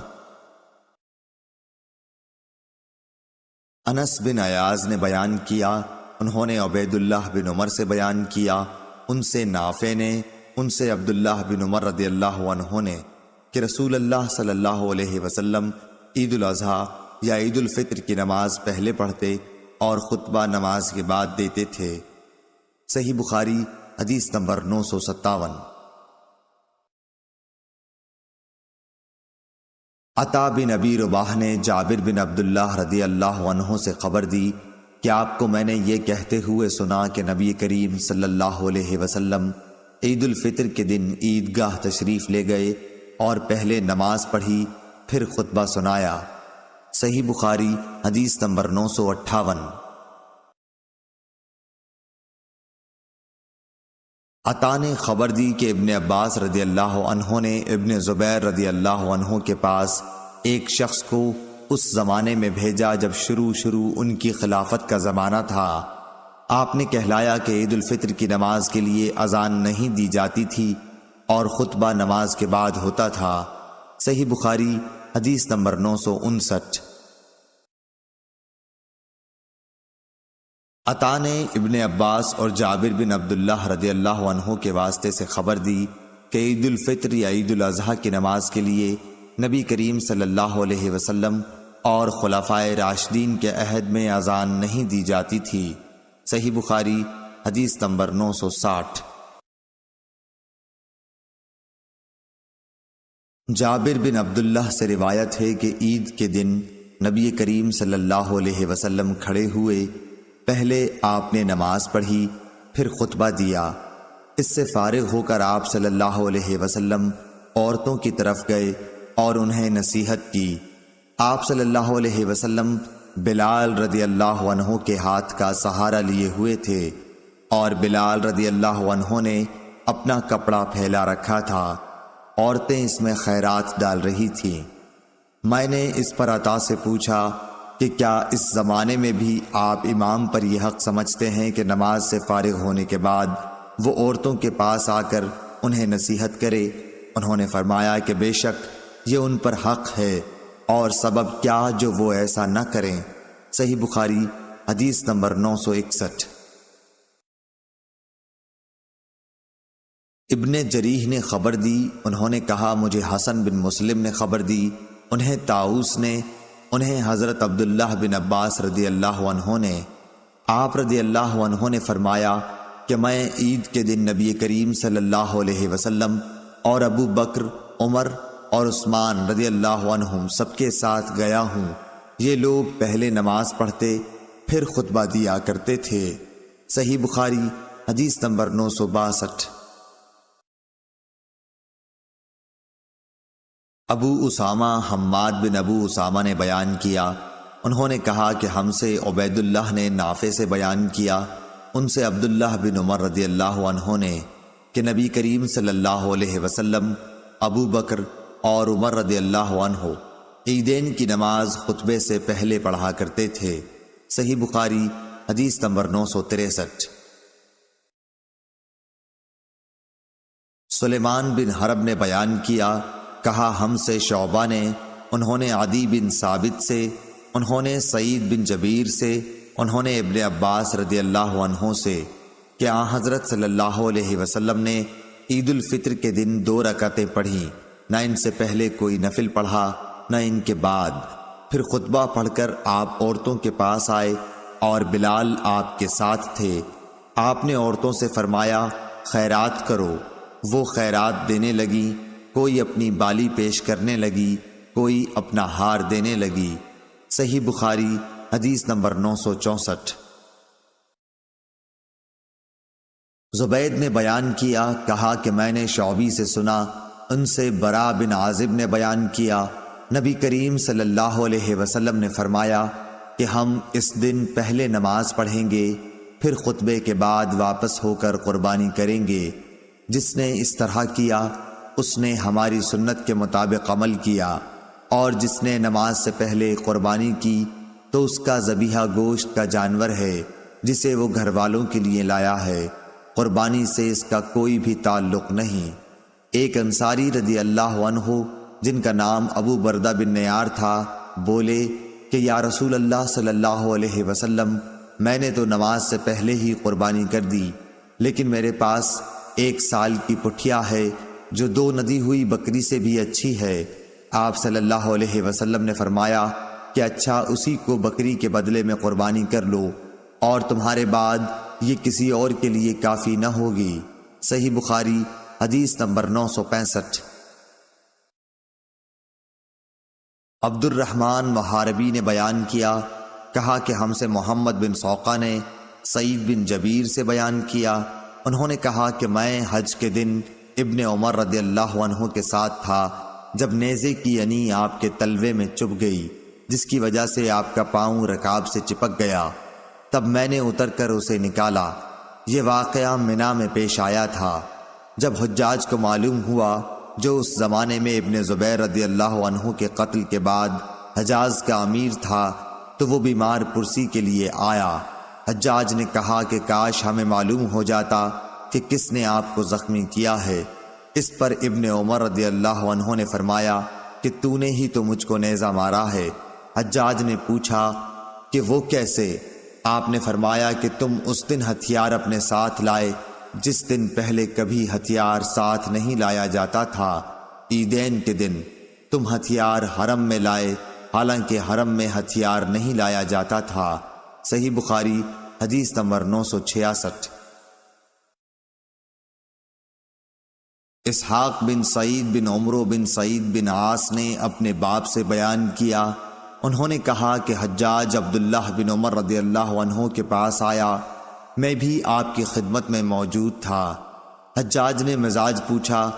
Speaker 1: انس بن ایاز نے بیان کیا انہوں نے عبید اللہ بن عمر سے بیان کیا، ان سے نافع نے، ان سے عبداللہ بن عمر رضی اللہ عنہ نے کہ رسول اللہ صلی اللہ علیہ وسلم عید الاضحیٰ یا عید الفطر کی نماز پہلے پڑھتے اور خطبہ نماز کے بعد دیتے تھے۔ صحیح بخاری حدیث نمبر 957۔ عطا بن ابی رباح نے جابر بن عبداللہ رضی اللہ عنہ سے خبر دی کہ آپ کو میں نے یہ کہتے ہوئے سنا کہ نبی کریم صلی اللہ علیہ وسلم عید الفطر کے دن عیدگاہ تشریف لے گئے اور پہلے نماز پڑھی پھر خطبہ سنایا۔ صحیح بخاری حدیث نمبر 958۔ عطا نے خبر دی کہ ابن عباس رضی اللہ عنہ نے ابن زبیر رضی اللہ عنہ کے پاس ایک شخص کو اس زمانے میں بھیجا جب شروع ان کی خلافت کا زمانہ تھا۔ آپ نے کہلایا کہ عید الفطر کی نماز کے لیے اذان نہیں دی جاتی تھی اور خطبہ نماز کے بعد ہوتا تھا۔ صحیح بخاری حدیث نمبر 959۔ عطا نے ابن عباس اور جابر بن عبداللہ رضی اللہ عنہ کے واسطے سے خبر دی کہ عید الفطر یا عید الاضحیٰ کی نماز کے لیے نبی کریم صلی اللہ علیہ وسلم اور خلفائے راشدین کے عہد میں اذان نہیں دی جاتی تھی۔ صحیح بخاری حدیث نمبر 960۔ جابر بن عبداللہ سے روایت ہے کہ عید کے دن نبی کریم صلی اللہ علیہ وسلم کھڑے ہوئے، پہلے آپ نے نماز پڑھی پھر خطبہ دیا۔ اس سے فارغ ہو کر آپ صلی اللہ علیہ وسلم عورتوں کی طرف گئے اور انہیں نصیحت کی۔ آپ صلی اللہ علیہ وسلم بلال رضی اللہ عنہ کے ہاتھ کا سہارا لیے ہوئے تھے اور بلال رضی اللہ عنہ نے اپنا کپڑا پھیلا رکھا تھا، عورتیں اس میں خیرات ڈال رہی تھیں۔ میں نے اس پر عطا سے پوچھا کہ کیا اس زمانے میں بھی آپ امام پر یہ حق سمجھتے ہیں کہ نماز سے فارغ ہونے کے بعد وہ عورتوں کے پاس آ کر انہیں نصیحت کرے؟ انہوں نے فرمایا کہ بے شک یہ ان پر حق ہے، اور سبب کیا جو وہ ایسا نہ کریں۔ صحیح بخاری حدیث نمبر 961۔ ابن جریح نے خبر دی، انہوں نے کہا مجھے حسن بن مسلم نے خبر دی، انہیں طاؤس نے، انہیں حضرت عبداللہ بن عباس رضی اللہ عنہ نے، آپ رضی اللہ عنہ نے فرمایا کہ میں عید کے دن نبی کریم صلی اللہ علیہ وسلم اور ابو بکر، عمر اور عثمان رضی اللہ عنہم سب کے ساتھ گیا ہوں۔ یہ لوگ پہلے نماز پڑھتے پھر خطبہ دیا کرتے تھے۔ صحیح بخاری حدیث نمبر 962۔ ابو اسامہ حماد بن ابو اسامہ نے بیان کیا، انہوں نے کہا کہ ہم سے عبید اللہ نے نافع سے بیان کیا، ان سے عبداللہ بن عمر رضی اللہ عنہ نے کہ نبی کریم صلی اللہ علیہ وسلم، ابو بکر اور عمر رضی اللہ عنہ عیدین کی نماز خطبے سے پہلے پڑھا کرتے تھے۔ صحیح بخاری حدیث نمبر 963۔ سلیمان بن حرب نے بیان کیا، کہا ہم سے شعبہ نے، انہوں نے عدی بن ثابت سے، انہوں نے سعید بن جبیر سے، انہوں نے ابن عباس رضی اللہ عنہ سے کہ آن حضرت صلی اللہ علیہ وسلم نے عید الفطر کے دن 2 رکعتیں پڑھیں، نہ ان سے پہلے کوئی نفل پڑھا نہ ان کے بعد۔ پھر خطبہ پڑھ کر آپ عورتوں کے پاس آئے اور بلال آپ کے ساتھ تھے۔ آپ نے عورتوں سے فرمایا خیرات کرو، وہ خیرات دینے لگی، کوئی اپنی بالی پیش کرنے لگی، کوئی اپنا ہار دینے لگی۔ صحیح بخاری حدیث نمبر 964۔ زبید نے بیان کیا، کہا کہ میں نے شعبی سے سنا، ان سے برا بن عازب نے بیان کیا، نبی کریم صلی اللہ علیہ وسلم نے فرمایا کہ ہم اس دن پہلے نماز پڑھیں گے، پھر خطبے کے بعد واپس ہو کر قربانی کریں گے۔ جس نے اس طرح کیا اس نے ہماری سنت کے مطابق عمل کیا، اور جس نے نماز سے پہلے قربانی کی تو اس کا ذبیحہ گوشت کا جانور ہے جسے وہ گھر والوں کے لیے لایا ہے، قربانی سے اس کا کوئی بھی تعلق نہیں۔ ایک انصاری رضی اللہ عنہ جن کا نام ابو بردہ بن نیار تھا، بولے کہ یا رسول اللہ صلی اللہ علیہ وسلم، میں نے تو نماز سے پہلے ہی قربانی کر دی، لیکن میرے پاس 1 سال کی پٹھیا ہے جو 2 ندی ہوئی بکری سے بھی اچھی ہے۔ آپ صلی اللہ علیہ وسلم نے فرمایا کہ اچھا، اسی کو بکری کے بدلے میں قربانی کر لو، اور تمہارے بعد یہ کسی اور کے لیے کافی نہ ہوگی۔ صحیح بخاری حدیث نمبر 965۔ عبد الرحمن محاربی نے بیان کیا، کہا کہ ہم سے محمد بن سوقہ نے سعید بن جبیر سے بیان کیا، انہوں نے کہا کہ میں حج کے دن ابن عمر رضی اللہ عنہ کے ساتھ تھا جب نیزے کی ینی آپ کے تلوے میں چبھ گئی، جس کی وجہ سے آپ کا پاؤں رکاب سے چپک گیا۔ تب میں نے اتر کر اسے نکالا۔ یہ واقعہ منا میں پیش آیا تھا۔ جب حجاج کو معلوم ہوا، جو اس زمانے میں ابن زبیر رضی اللہ عنہ کے قتل کے بعد حجاز کا امیر تھا، تو وہ بیمار پرسی کے لیے آیا۔ حجاج نے کہا کہ کاش ہمیں معلوم ہو جاتا کہ کس نے آپ کو زخمی کیا ہے۔ اس پر ابن عمر رضی اللہ عنہ نے فرمایا کہ تو نے ہی تو مجھ کو نیزہ مارا ہے۔ حجاج نے پوچھا کہ وہ کیسے؟ آپ نے فرمایا کہ تم اس دن ہتھیار اپنے ساتھ لائے جس دن پہلے کبھی ہتھیار ساتھ نہیں لایا جاتا تھا۔ عیدین کے دن تم ہتھیار حرم میں لائے، حالانکہ حرم میں ہتھیار نہیں لایا جاتا تھا۔ صحیح بخاری حدیث نمبر 966۔ اسحاق بن سعید بن عمرو بن سعید بن عاص نے اپنے باپ سے بیان کیا، انہوں نے کہا کہ حجاج عبداللہ بن عمر رضی اللہ عنہ کے پاس آیا، میں بھی آپ کی خدمت میں موجود تھا۔ حجاج نے مزاج پوچھا۔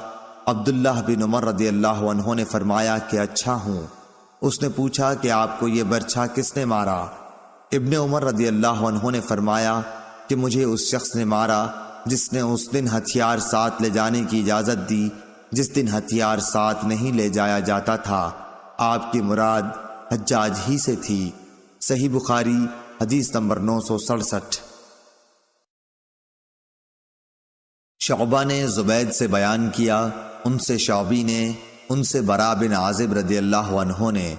Speaker 1: عبداللہ بن عمر رضی اللہ عنہ نے فرمایا کہ اچھا ہوں۔ اس نے پوچھا کہ آپ کو یہ برچھا کس نے مارا؟ ابن عمر رضی اللہ عنہ نے فرمایا کہ مجھے اس شخص نے مارا جس نے اس دن ہتھیار ساتھ لے جانے کی اجازت دی جس دن ہتھیار ساتھ نہیں لے جایا جاتا تھا۔ آپ کی مراد حجاج ہی سے تھی۔ صحیح بخاری حدیث نمبر 967۔ شعبہ نے زبید سے بیان کیا، ان سے شعبی نے، ان سے برا بن عازب رضی اللہ عنہ نے،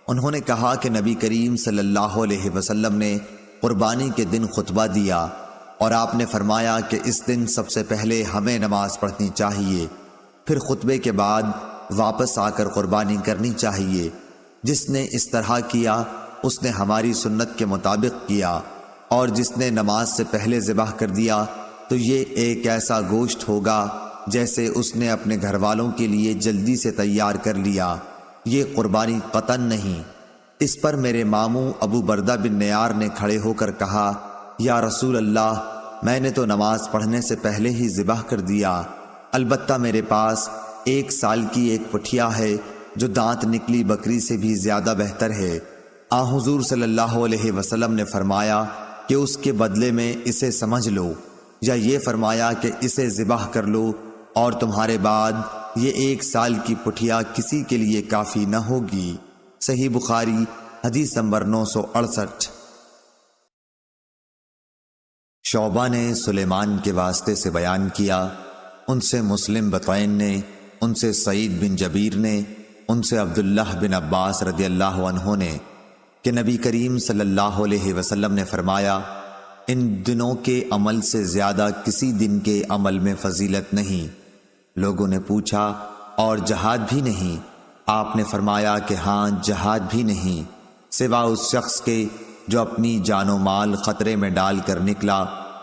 Speaker 1: انہوں نے کہا کہ نبی کریم صلی اللہ علیہ وسلم نے قربانی کے دن خطبہ دیا اور آپ نے فرمایا کہ اس دن سب سے پہلے ہمیں نماز پڑھنی چاہیے، پھر خطبے کے بعد واپس آ کر قربانی کرنی چاہیے۔ جس نے اس طرح کیا اس نے ہماری سنت کے مطابق کیا، اور جس نے نماز سے پہلے ذبح کر دیا تو یہ ایک ایسا گوشت ہوگا جیسے اس نے اپنے گھر والوں کے لیے جلدی سے تیار کر لیا، یہ قربانی قطعاً نہیں۔ اس پر میرے ماموں ابو بردہ بن نیار نے کھڑے ہو کر کہا، یا رسول اللہ، میں نے تو نماز پڑھنے سے پہلے ہی ذبح کر دیا، البتہ میرے پاس 1 سال کی ایک پٹھیا ہے جو دانت نکلی بکری سے بھی زیادہ بہتر ہے۔ حضور صلی اللہ علیہ وسلم نے فرمایا کہ اس کے بدلے میں اسے سمجھ لو، یا یہ فرمایا کہ اسے ذبح کر لو، اور تمہارے بعد یہ 1 سال کی پٹھیا کسی کے لیے کافی نہ ہوگی۔ صحیح بخاری حدیث نمبر 968۔ شعبہ نے سلیمان کے واسطے سے بیان کیا، ان سے مسلم بطین نے، ان سے سعید بن جبیر نے، ان سے عبداللہ بن عباس رضی اللہ عنہ نے کہ نبی کریم صلی اللہ علیہ وسلم نے فرمایا، ان دنوں کے عمل سے زیادہ کسی دن کے عمل میں فضیلت نہیں۔ لوگوں نے پوچھا، اور جہاد بھی نہیں؟ آپ نے فرمایا کہ ہاں، جہاد بھی نہیں، سوا اس شخص کے جو اپنی جان و مال خطرے میں ڈال کر نکلا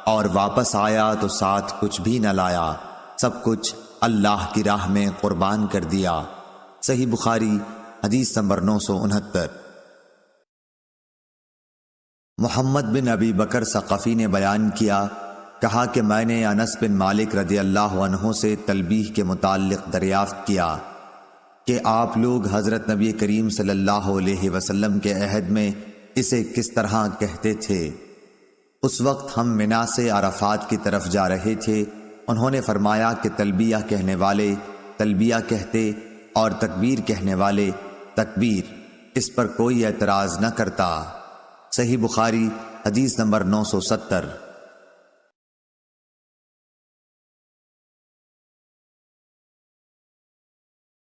Speaker 1: اور واپس آیا تو ساتھ کچھ بھی نہ لایا، سب کچھ اللہ کی راہ میں قربان کر دیا۔ صحیح بخاری حدیث نمبر 969۔ محمد بن ابی بکر ثقفی نے بیان کیا، کہا کہ میں نے انس بن مالک رضی اللہ عنہ سے تلبیہ کے متعلق دریافت کیا کہ آپ لوگ حضرت نبی کریم صلی اللہ علیہ وسلم کے عہد میں اسے کس طرح کہتے تھے۔ اس وقت ہم منا سے عرفات کی طرف جا رہے تھے، انہوں نے فرمایا کہ تلبیہ کہنے والے تلبیہ کہتے اور تکبیر کہنے والے تکبیر، اس پر کوئی اعتراض نہ کرتا۔ صحیح بخاری حدیث نمبر 970۔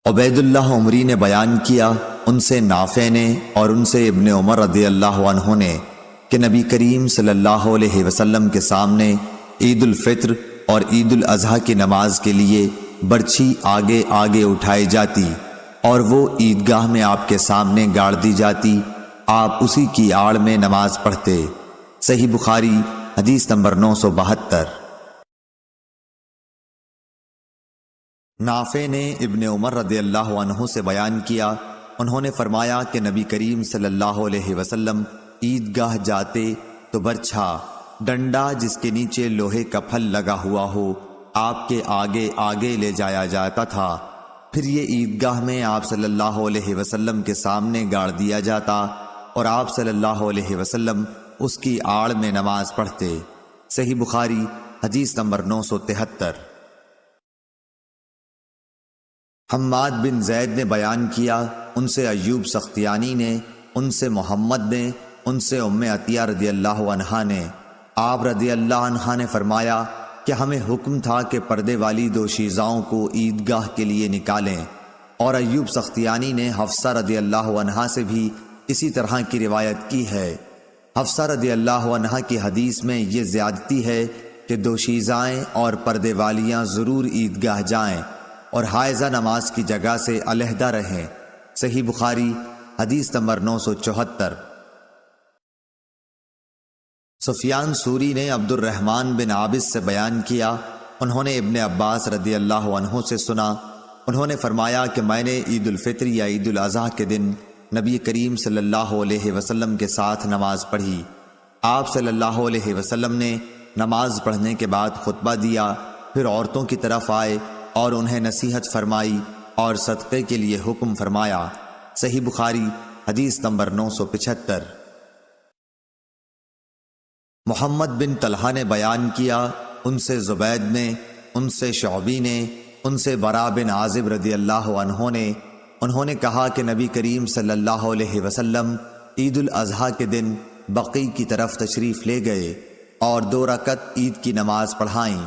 Speaker 1: عبید اللہ عمری نے بیان کیا، ان سے نافع نے اور ان سے ابن عمر رضی اللہ عنہ نے کہ نبی کریم صلی اللہ علیہ وسلم کے سامنے عید الفطر اور عید الاضحیٰ کی نماز کے لیے برچھی آگے آگے اٹھائی جاتی اور وہ عیدگاہ میں آپ کے سامنے گاڑ دی جاتی، آپ اسی کی آڑ میں نماز پڑھتے۔ صحیح بخاری حدیث نمبر 972۔ نافع نے ابن عمر رضی اللہ عنہ سے بیان کیا، انہوں نے فرمایا کہ نبی کریم صلی اللہ علیہ وسلم عیدگاہ جاتے تو برچھا، ڈنڈا جس کے نیچے لوہے کا پھل لگا ہوا ہو، آپ کے آگے آگے لے جایا جاتا تھا، پھر یہ عیدگاہ میں آپ صلی اللہ علیہ وسلم کے سامنے گاڑ دیا جاتا اور آپ صلی اللہ علیہ وسلم اس کی آڑ میں نماز پڑھتے۔ صحیح بخاری حدیث نمبر 973۔ حماد بن زید نے بیان کیا، ان سے ایوب سختیانی نے، ان سے محمد نے، ان سے ام عطیہ رضی اللہ عنہا نے، آپ رضی اللہ عنہا نے فرمایا کہ ہمیں حکم تھا کہ پردے والی دوشیزاؤں کو عیدگاہ کے لیے نکالیں، اور ایوب سختیانی نے حفصہ رضی اللہ عنہا سے بھی اسی طرح کی روایت کی ہے۔ حفصہ رضی اللہ عنہا کی حدیث میں یہ زیادتی ہے کہ دوشیزائیں اور پردے والیاں ضرور عیدگاہ جائیں اور حائضہ نماز کی جگہ سے علیحدہ رہیں۔ صحیح بخاری حدیث نمبر 974۔ سفیان ثوری نے عبد الرحمن بن عابس سے بیان کیا، انہوں نے ابن عباس رضی اللہ عنہ سے سنا، انہوں نے فرمایا کہ میں نے عید الفطر یا عید الاضحیٰ کے دن نبی کریم صلی اللہ علیہ وسلم کے ساتھ نماز پڑھی۔ آپ صلی اللہ علیہ وسلم نے نماز پڑھنے کے بعد خطبہ دیا، پھر عورتوں کی طرف آئے اور انہیں نصیحت فرمائی اور صدقے کے لیے حکم فرمایا۔ صحیح بخاری حدیث نمبر 975۔ محمد بن طلحہ نے بیان کیا، ان سے زبید نے، ان سے شعبی نے، ان سے براء بن عازب رضی اللہ عنہ نے، انہوں نے کہا کہ نبی کریم صلی اللہ علیہ وسلم عید الاضحیٰ کے دن بقیع کی طرف تشریف لے گئے اور 2 رکعت عید کی نماز پڑھائیں،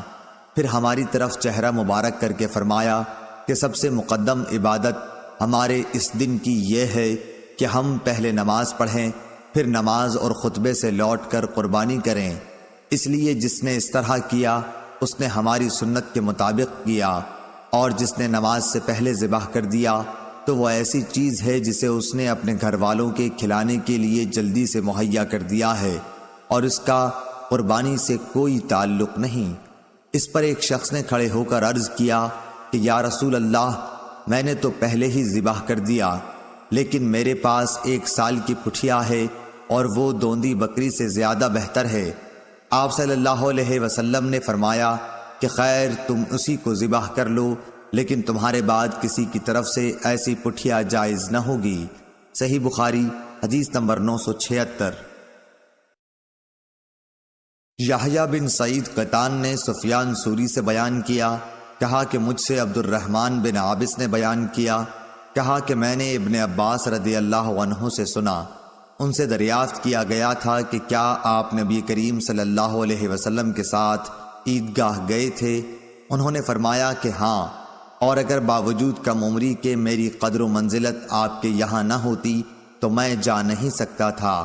Speaker 1: پھر ہماری طرف چہرہ مبارک کر کے فرمایا کہ سب سے مقدم عبادت ہمارے اس دن کی یہ ہے کہ ہم پہلے نماز پڑھیں، پھر نماز اور خطبے سے لوٹ کر قربانی کریں، اس لیے جس نے اس طرح کیا اس نے ہماری سنت کے مطابق کیا، اور جس نے نماز سے پہلے ذبح کر دیا تو وہ ایسی چیز ہے جسے اس نے اپنے گھر والوں کے کھلانے کے لیے جلدی سے مہیا کر دیا ہے اور اس کا قربانی سے کوئی تعلق نہیں۔ اس پر ایک شخص نے کھڑے ہو کر عرض کیا کہ یا رسول اللہ، میں نے تو پہلے ہی ذبح کر دیا، لیکن میرے پاس 1 سال کی پٹھیا ہے اور وہ دوندی بکری سے زیادہ بہتر ہے۔ آپ صلی اللہ علیہ وسلم نے فرمایا کہ خیر، تم اسی کو ذبح کر لو، لیکن تمہارے بعد کسی کی طرف سے ایسی پٹھیا جائز نہ ہوگی۔ صحیح بخاری حدیث نمبر 976۔ یحییٰ بن سعید قطان نے سفیان ثوری سے بیان کیا، کہا کہ مجھ سے عبد الرحمن بن عابس نے بیان کیا، کہا کہ میں نے ابن عباس رضی اللہ عنہ سے سنا، ان سے دریافت کیا گیا تھا کہ کیا آپ نبی کریم صلی اللہ علیہ وسلم کے ساتھ عیدگاہ گئے تھے؟ انہوں نے فرمایا کہ ہاں، اور اگر باوجود کم عمری کے میری قدر و منزلت آپ کے یہاں نہ ہوتی تو میں جا نہیں سکتا تھا۔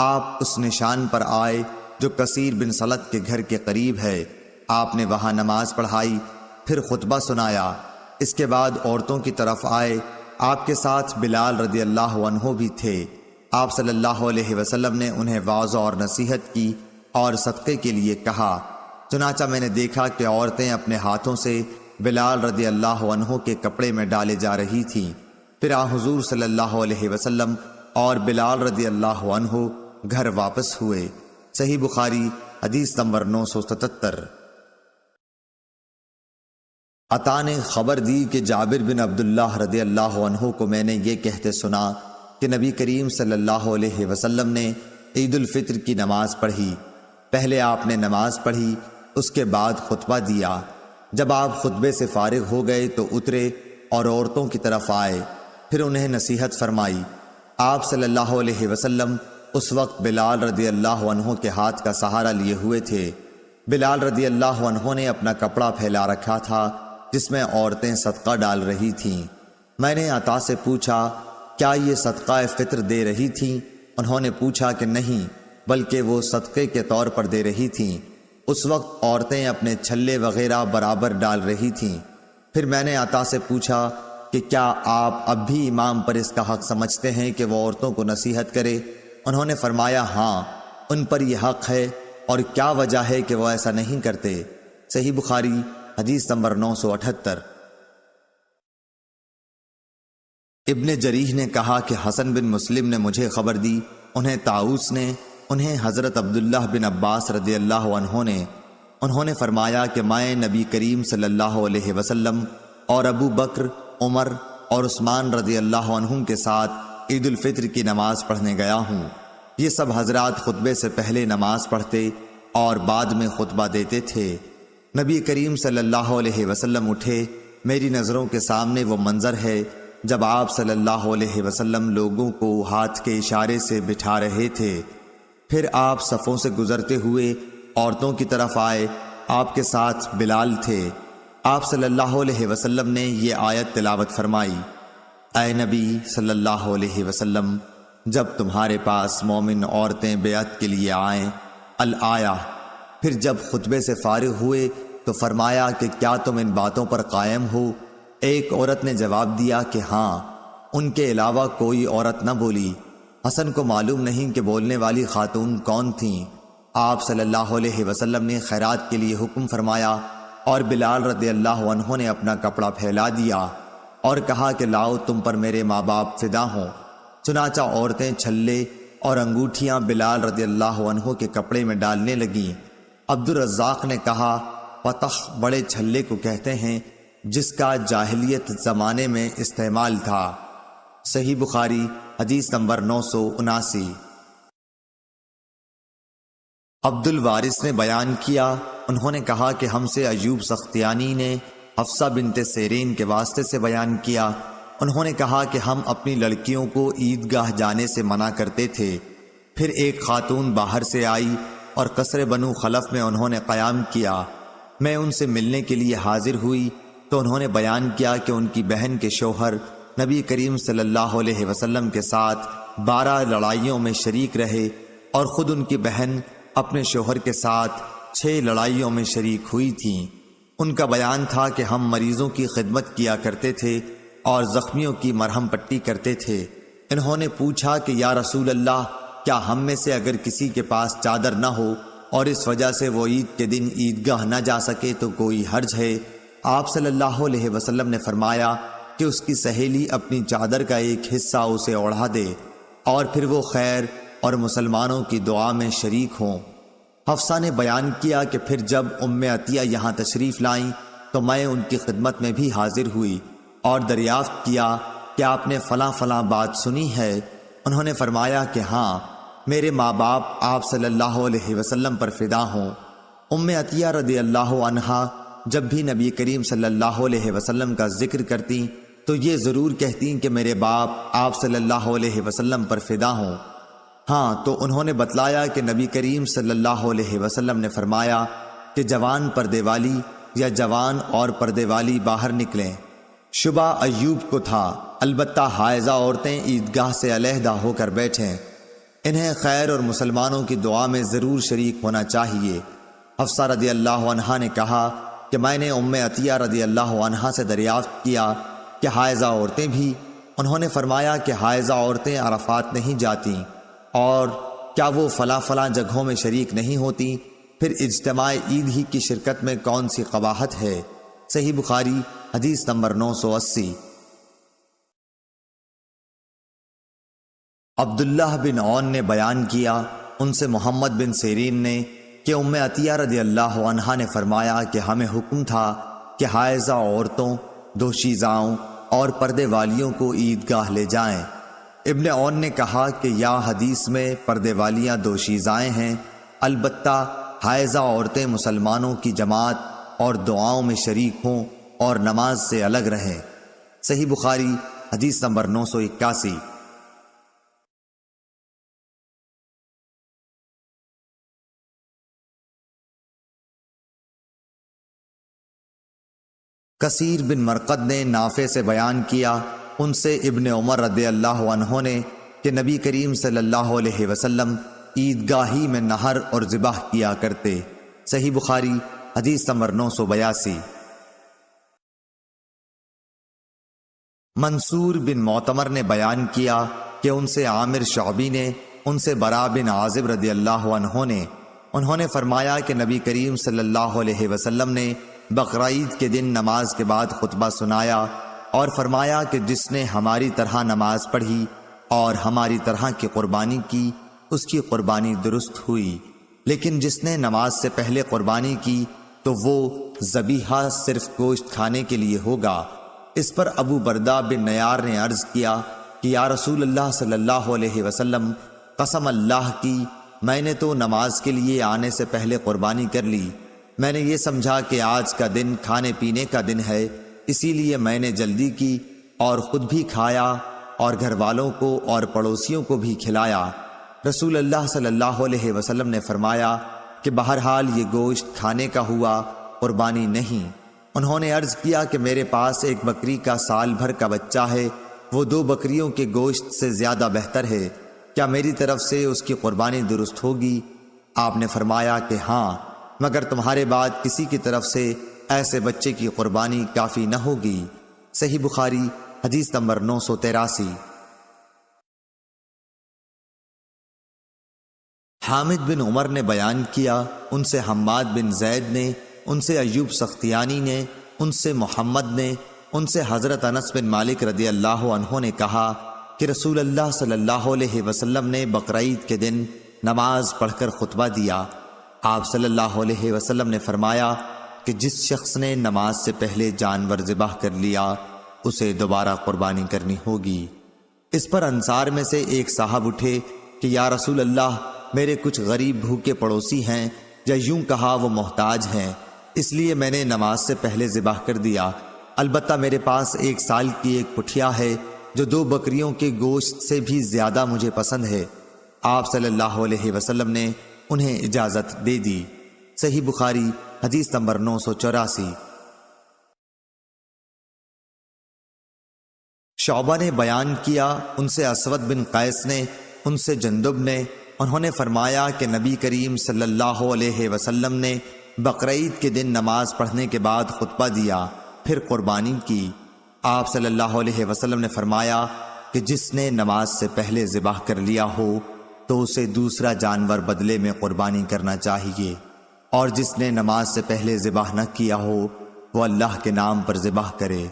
Speaker 1: آپ اس نشان پر آئے جو کثیر بن سلط کے گھر کے قریب ہے، آپ نے وہاں نماز پڑھائی، پھر خطبہ سنایا، اس کے بعد عورتوں کی طرف آئے، آپ کے ساتھ بلال رضی اللہ عنہ بھی تھے، آپ صلی اللہ علیہ وسلم نے انہیں واعظ اور نصیحت کی اور صدقے کے لیے کہا، چنانچہ میں نے دیکھا کہ عورتیں اپنے ہاتھوں سے بلال رضی اللہ عنہ کے کپڑے میں ڈالے جا رہی تھیں، پھر حضور صلی اللہ علیہ وسلم اور بلال رضی اللہ عنہ گھر واپس ہوئے۔ صحیح بخاری حدیث نمبر 977۔ عطا نے خبر دی کہ جابر بن عبداللہ رضی اللہ عنہ کو میں نے یہ کہتے سنا کہ نبی کریم صلی اللہ علیہ وسلم نے عید الفطر کی نماز پڑھی، پہلے آپ نے نماز پڑھی، اس کے بعد خطبہ دیا، جب آپ خطبے سے فارغ ہو گئے تو اترے اور عورتوں کی طرف آئے، پھر انہیں نصیحت فرمائی۔ آپ صلی اللہ علیہ وسلم اس وقت بلال رضی اللہ عنہ کے ہاتھ کا سہارا لیے ہوئے تھے۔ بلال رضی اللہ عنہ نے اپنا کپڑا پھیلا رکھا تھا جس میں عورتیں صدقہ ڈال رہی تھیں۔ میں نے عطا سے پوچھا، کیا یہ صدقہ فطر دے رہی تھیں؟ انہوں نے پوچھا کہ نہیں، بلکہ وہ صدقے کے طور پر دے رہی تھیں۔ اس وقت عورتیں اپنے چھلے وغیرہ برابر ڈال رہی تھیں۔ پھر میں نے عطا سے پوچھا کہ کیا آپ اب بھی امام پر اس کا حق سمجھتے ہیں کہ وہ عورتوں کو نصیحت کرے؟ انہوں نے فرمایا ہاں، ان پر یہ حق ہے، اور کیا وجہ ہے کہ وہ ایسا نہیں کرتے؟ صحیح بخاری حدیث نمبر 978۔ ابن جریح نے کہا کہ حسن بن مسلم نے مجھے خبر دی، انہیں طاؤس نے، انہیں حضرت عبداللہ بن عباس رضی اللہ عنہ نے، انہوں نے فرمایا کہ میں نبی کریم صلی اللہ علیہ وسلم اور ابو بکر، عمر اور عثمان رضی اللہ عنہم کے ساتھ عید الفطر کی نماز پڑھنے گیا ہوں۔ یہ سب حضرات خطبے سے پہلے نماز پڑھتے اور بعد میں خطبہ دیتے تھے۔ نبی کریم صلی اللہ علیہ وسلم اٹھے، میری نظروں کے سامنے وہ منظر ہے جب آپ صلی اللہ علیہ وسلم لوگوں کو ہاتھ کے اشارے سے بٹھا رہے تھے۔ پھر آپ صفوں سے گزرتے ہوئے عورتوں کی طرف آئے، آپ کے ساتھ بلال تھے۔ آپ صلی اللہ علیہ وسلم نے یہ آیت تلاوت فرمائی، اے نبی صلی اللہ علیہ وسلم، جب تمہارے پاس مومن عورتیں بیعت کے لیے آئیں، الآیہ۔ پھر جب خطبے سے فارغ ہوئے تو فرمایا کہ کیا تم ان باتوں پر قائم ہو؟ ایک عورت نے جواب دیا کہ ہاں۔ ان کے علاوہ کوئی عورت نہ بولی۔ حسن کو معلوم نہیں کہ بولنے والی خاتون کون تھیں۔ آپ صلی اللہ علیہ وسلم نے خیرات کے لیے حکم فرمایا، اور بلال رضی اللہ عنہ نے اپنا کپڑا پھیلا دیا اور کہا کہ لاؤ تم پر میرے ماں باپ فدا ہوں۔ چنانچہ عورتیں چھلے اور انگوٹھیاں بلال رضی اللہ عنہ کے کپڑے میں ڈالنے لگیں۔ عبد الرزاق نے کہا، پتخ بڑے چھلے کو کہتے ہیں جس کا جاہلیت زمانے میں استعمال تھا۔ صحیح بخاری حدیث نمبر 979۔ عبد الوارث نے بیان کیا، انہوں نے کہا کہ ہم سے ایوب سختیانی نے حفصہ بنت سیرین کے واسطے سے بیان کیا، انہوں نے کہا کہ ہم اپنی لڑکیوں کو عیدگاہ جانے سے منع کرتے تھے۔ پھر ایک خاتون باہر سے آئی اور قصر بنو خلف میں انہوں نے قیام کیا۔ میں ان سے ملنے کے لیے حاضر ہوئی تو انہوں نے بیان کیا کہ ان کی بہن کے شوہر نبی کریم صلی اللہ علیہ وسلم کے ساتھ 12 لڑائیوں میں شریک رہے، اور خود ان کی بہن اپنے شوہر کے ساتھ 6 لڑائیوں میں شریک ہوئی تھیں۔ ان کا بیان تھا کہ ہم مریضوں کی خدمت کیا کرتے تھے اور زخمیوں کی مرہم پٹی کرتے تھے۔ انہوں نے پوچھا کہ یا رسول اللہ، کیا ہم میں سے اگر کسی کے پاس چادر نہ ہو اور اس وجہ سے وہ عید کے دن عیدگاہ نہ جا سکے تو کوئی حرج ہے؟ آپ صلی اللہ علیہ وسلم نے فرمایا کہ اس کی سہیلی اپنی چادر کا ایک حصہ اسے اوڑھا دے، اور پھر وہ خیر اور مسلمانوں کی دعا میں شریک ہوں۔ حفصہ نے بیان کیا کہ پھر جب ام عطیہ یہاں تشریف لائیں تو میں ان کی خدمت میں بھی حاضر ہوئی اور دریافت کیا کہ آپ نے فلاں فلاں بات سنی ہے؟ انہوں نے فرمایا کہ ہاں، میرے ماں باپ آپ صلی اللہ علیہ وسلم پر فدا ہوں۔ ام عطیہ رضی اللہ عنہا جب بھی نبی کریم صلی اللہ علیہ وسلم کا ذکر کرتی تو یہ ضرور کہتی کہ میرے باپ آپ صلی اللہ علیہ وسلم پر فدا ہوں۔ ہاں، تو انہوں نے بتلایا کہ نبی کریم صلی اللہ علیہ وسلم نے فرمایا کہ جوان پردے والی یا جوان اور پردے والی باہر نکلیں۔ شبہ ایوب کو تھا، البتہ حائضہ عورتیں عیدگاہ سے علیحدہ ہو کر بیٹھیں، انہیں خیر اور مسلمانوں کی دعا میں ضرور شریک ہونا چاہیے۔ حفصہ رضی اللہ عنہا نے کہا کہ میں نے ام عطیہ رضی اللہ عنہا سے دریافت کیا کہ حائضہ عورتیں بھی؟ انہوں نے فرمایا کہ حائضہ عورتیں عرفات نہیں جاتیں، اور کیا وہ فلاں فلاں جگہوں میں شریک نہیں ہوتی؟ پھر اجتماع عید ہی کی شرکت میں کون سی قباحت ہے؟ صحیح بخاری حدیث نمبر 980۔ عبداللہ بن عون نے بیان کیا، ان سے محمد بن سیرین نے کہ ام عطیہ رضی اللہ عنہا نے فرمایا کہ ہمیں حکم تھا کہ حائضہ عورتوں، دوشیزاؤں اور پردے والیوں کو عیدگاہ لے جائیں۔ ابن عون نے کہا کہ یا حدیث میں پردے والیاں دوشیزائیں ہیں، البتہ حائضہ عورتیں مسلمانوں کی جماعت اور دعاؤں میں شریک ہوں اور نماز سے الگ رہیں۔ صحیح بخاری حدیث نمبر 981۔ کثیر بن مرقد نے نافع سے بیان کیا، ان سے ابن عمر رضی اللہ عنہ نے کہ نبی کریم صلی اللہ علیہ وسلم عیدگاہی میں نہر اور ذبح کیا کرتے۔ صحیح بخاری حدیث نمبر 982۔ منصور بن معتمر نے بیان کیا کہ ان سے عامر شعبی نے، ان سے براء بن عازب رضی اللہ عنہ نے، انہوں نے فرمایا کہ نبی کریم صلی اللہ علیہ وسلم نے بقرعید کے دن نماز کے بعد خطبہ سنایا اور فرمایا کہ جس نے ہماری طرح نماز پڑھی اور ہماری طرح کی قربانی کی، اس کی قربانی درست ہوئی، لیکن جس نے نماز سے پہلے قربانی کی تو وہ ذبیحہ صرف گوشت کھانے کے لیے ہوگا۔ اس پر ابو بردہ بن نیار نے عرض کیا کہ یا رسول اللہ صلی اللہ علیہ وسلم، قسم اللہ کی میں نے تو نماز کے لیے آنے سے پہلے قربانی کر لی۔ میں نے یہ سمجھا کہ آج کا دن کھانے پینے کا دن ہے، اسی لیے میں نے جلدی کی اور خود بھی کھایا اور گھر والوں کو اور پڑوسیوں کو بھی کھلایا۔ رسول اللہ صلی اللہ علیہ وسلم نے فرمایا کہ بہرحال یہ گوشت کھانے کا ہوا، قربانی نہیں۔ انہوں نے عرض کیا کہ میرے پاس ایک بکری کا سال بھر کا بچہ ہے، وہ 2 بکریوں کے گوشت سے زیادہ بہتر ہے، کیا میری طرف سے اس کی قربانی درست ہوگی؟ آپ نے فرمایا کہ ہاں، مگر تمہارے بعد کسی کی طرف سے ایسے بچے کی قربانی کافی نہ ہوگی۔ صحیح بخاری حدیث نمبر 983۔ حامد بن عمر نے بیان کیا، ان سے حماد بن زید نے، ان سے ایوب سختیانی نے، ان سے محمد نے، ان سے حضرت انس بن مالک رضی اللہ عنہ نے کہا کہ رسول اللہ صلی اللہ علیہ وسلم نے بقرعید کے دن نماز پڑھ کر خطبہ دیا۔ آپ صلی اللہ علیہ وسلم نے فرمایا کہ جس شخص نے نماز سے پہلے جانور ذبح کر لیا اسے دوبارہ قربانی کرنی ہوگی۔ اس پر انصار میں سے ایک صاحب اٹھے کہ یا رسول اللہ، میرے کچھ غریب بھوکے پڑوسی ہیں، یا یوں کہا وہ محتاج ہیں، اس لیے میں نے نماز سے پہلے ذبح کر دیا۔ البتہ میرے پاس 1 سال کی ایک پٹھیا ہے جو 2 بکریوں کے گوشت سے بھی زیادہ مجھے پسند ہے۔ آپ صلی اللہ علیہ وسلم نے انہیں اجازت دے دی۔ صحیح بخاری حدیث نمبر 984۔ شعبہ نے بیان کیا، ان سے اسود بن قیس نے، ان سے جندب نے، انہوں نے فرمایا کہ نبی کریم صلی اللہ علیہ وسلم نے بقرعید کے دن نماز پڑھنے کے بعد خطبہ دیا، پھر قربانی کی۔ آپ صلی اللہ علیہ وسلم نے فرمایا کہ جس نے نماز سے پہلے ذبح کر لیا ہو تو اسے دوسرا جانور بدلے میں قربانی کرنا چاہیے، اور جس نے نماز سے پہلے ذبح نہ کیا ہو وہ اللہ کے نام پر ذبح کرے۔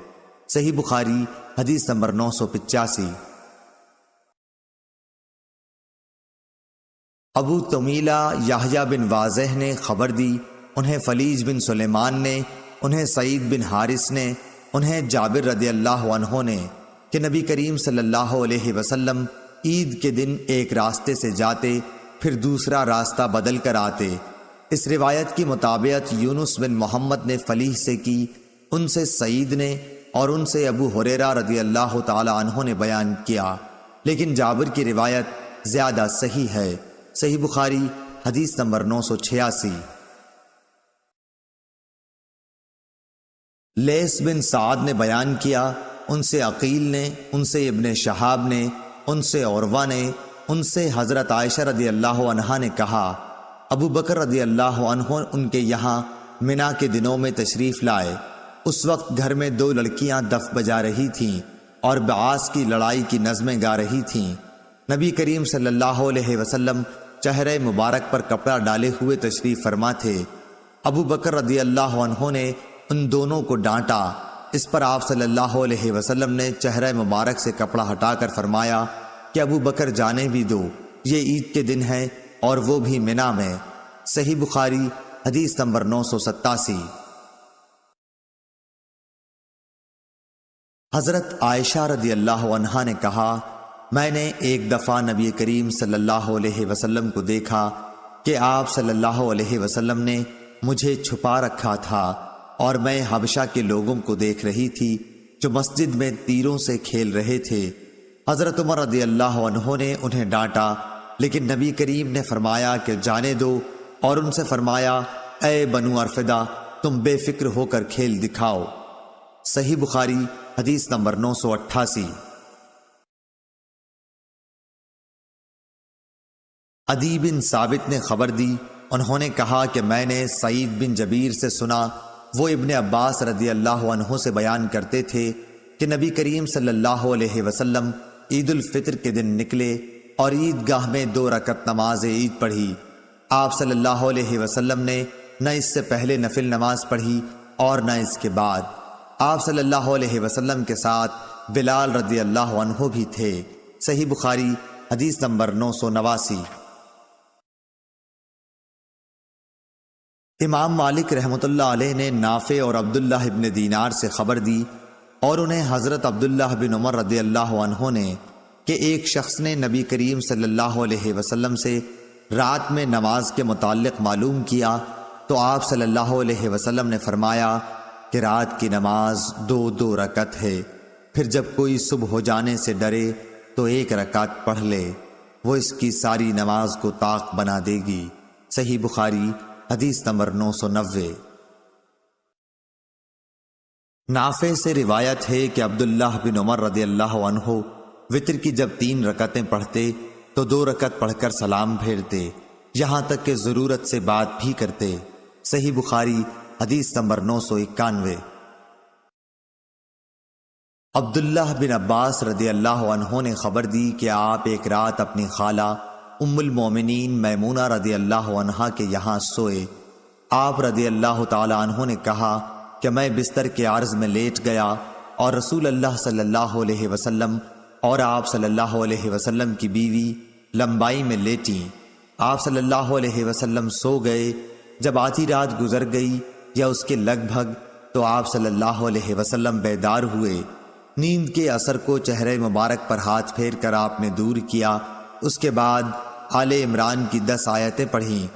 Speaker 1: صحیح بخاری حدیث نمبر 985۔ ابو طمیلہ یحییٰ بن واضح نے خبر دی، انہیں فلیج بن سلیمان نے، انہیں سعید بن حارث نے، انہیں جابر رضی اللہ عنہ نے کہ نبی کریم صلی اللہ علیہ وسلم عید کے دن ایک راستے سے جاتے، پھر دوسرا راستہ بدل کر آتے۔ اس روایت کی مطابقت یونس بن محمد نے فلیح سے کی، ان سے سعید نے، اور ان سے ابو ہریرہ رضی اللہ تعالی عنہ نے بیان کیا، لیکن جابر کی روایت زیادہ صحیح ہے۔ صحیح بخاری حدیث نمبر 986۔ لیث بن سعد نے بیان کیا، ان سے عقیل نے، ان سے ابن شہاب نے، ان سے عروہ نے، ان سے حضرت عائشہ رضی اللہ عنہا نے کہا، ابو بکر رضی اللہ عنہ ان کے یہاں منا کے دنوں میں تشریف لائے۔ اس وقت گھر میں 2 لڑکیاں دف بجا رہی تھیں اور بعاث کی لڑائی کی نظمیں گا رہی تھیں۔ نبی کریم صلی اللہ علیہ وسلم چہرے مبارک پر کپڑا ڈالے ہوئے تشریف فرما تھے۔ ابو بکر رضی اللہ عنہ نے ان دونوں کو ڈانٹا۔ اس پر آپ صلی اللہ علیہ وسلم نے چہرہ مبارک سے کپڑا ہٹا کر فرمایا کہ ابو بکر جانے بھی دو، یہ عید کے دن ہے اور وہ بھی منا میں۔ صحیح بخاری حدیث نمبر 987۔ حضرت عائشہ رضی اللہ عنہا نے کہا، میں نے ایک دفعہ نبی کریم صلی اللہ علیہ وسلم کو دیکھا کہ آپ صلی اللہ علیہ وسلم نے مجھے چھپا رکھا تھا اور میں حبشہ کے لوگوں کو دیکھ رہی تھی جو مسجد میں تیروں سے کھیل رہے تھے۔ حضرت عمر رضی اللہ عنہ نے انہیں ڈانٹا، لیکن نبی کریم نے فرمایا کہ جانے دو، اور ان سے فرمایا، اے بنو ارفدہ، تم بے فکر ہو کر کھیل دکھاؤ۔ صحیح بخاری حدیث نمبر 988۔ عدی بن ثابت نے خبر دی، انہوں نے کہا کہ میں نے سعید بن جبیر سے سنا، وہ ابن عباس رضی اللہ عنہ سے بیان کرتے تھے کہ نبی کریم صلی اللہ علیہ وسلم عید الفطر کے دن نکلے اور عیدگاہ میں 2 رکعت نماز عید پڑھی۔ آپ صلی اللہ علیہ وسلم نے نہ اس سے پہلے نفل نماز پڑھی اور نہ اس کے بعد۔ آپ صلی اللہ علیہ وسلم کے ساتھ بلال رضی اللہ عنہ بھی تھے۔ صحیح بخاری حدیث نمبر 989۔ امام مالک رحمۃ اللہ علیہ نے نافع اور عبداللہ ابن دینار سے خبر دی اور انہیں حضرت عبداللہ بن عمر رضی اللہ عنہ نے کہ ایک شخص نے نبی کریم صلی اللہ علیہ وسلم سے رات میں نماز کے متعلق معلوم کیا تو آپ صلی اللہ علیہ وسلم نے فرمایا کہ رات کی نماز 2 رکعت ہے، پھر جب کوئی صبح ہو جانے سے ڈرے تو 1 رکعت پڑھ لے، وہ اس کی ساری نماز کو طاق بنا دے گی۔ صحیح بخاری حدیث نمبر 990۔ نافع سے روایت ہے کہ عبداللہ بن عمر رضی اللہ عنہ وتر کی جب 3 رکعتیں پڑھتے تو 2 رکعت پڑھ کر سلام پھیرتے، یہاں تک کہ ضرورت سے بات بھی کرتے۔ صحیح بخاری حدیث نمبر 991۔ عبداللہ بن عباس رضی اللہ عنہ نے خبر دی کہ آپ ایک رات اپنی خالہ ام المومنین میمونہ رضی اللہ عنہا کے یہاں سوئے۔ آپ رضی اللہ تعالی عنہ نے کہا کہ میں بستر کے عرض میں لیٹ گیا اور رسول اللہ صلی اللہ علیہ وسلم اور آپ صلی اللہ علیہ وسلم کی بیوی لمبائی میں لیٹیں۔ آپ صلی اللہ علیہ وسلم سو گئے۔ جب آدھی رات گزر گئی یا اس کے لگ بھگ تو آپ صلی اللہ علیہ وسلم بیدار ہوئے۔ نیند کے اثر کو چہرے مبارک پر ہاتھ پھیر کر آپ نے دور کیا۔ اس کے بعد آل عمران کی 10 آیتیں پڑھیں۔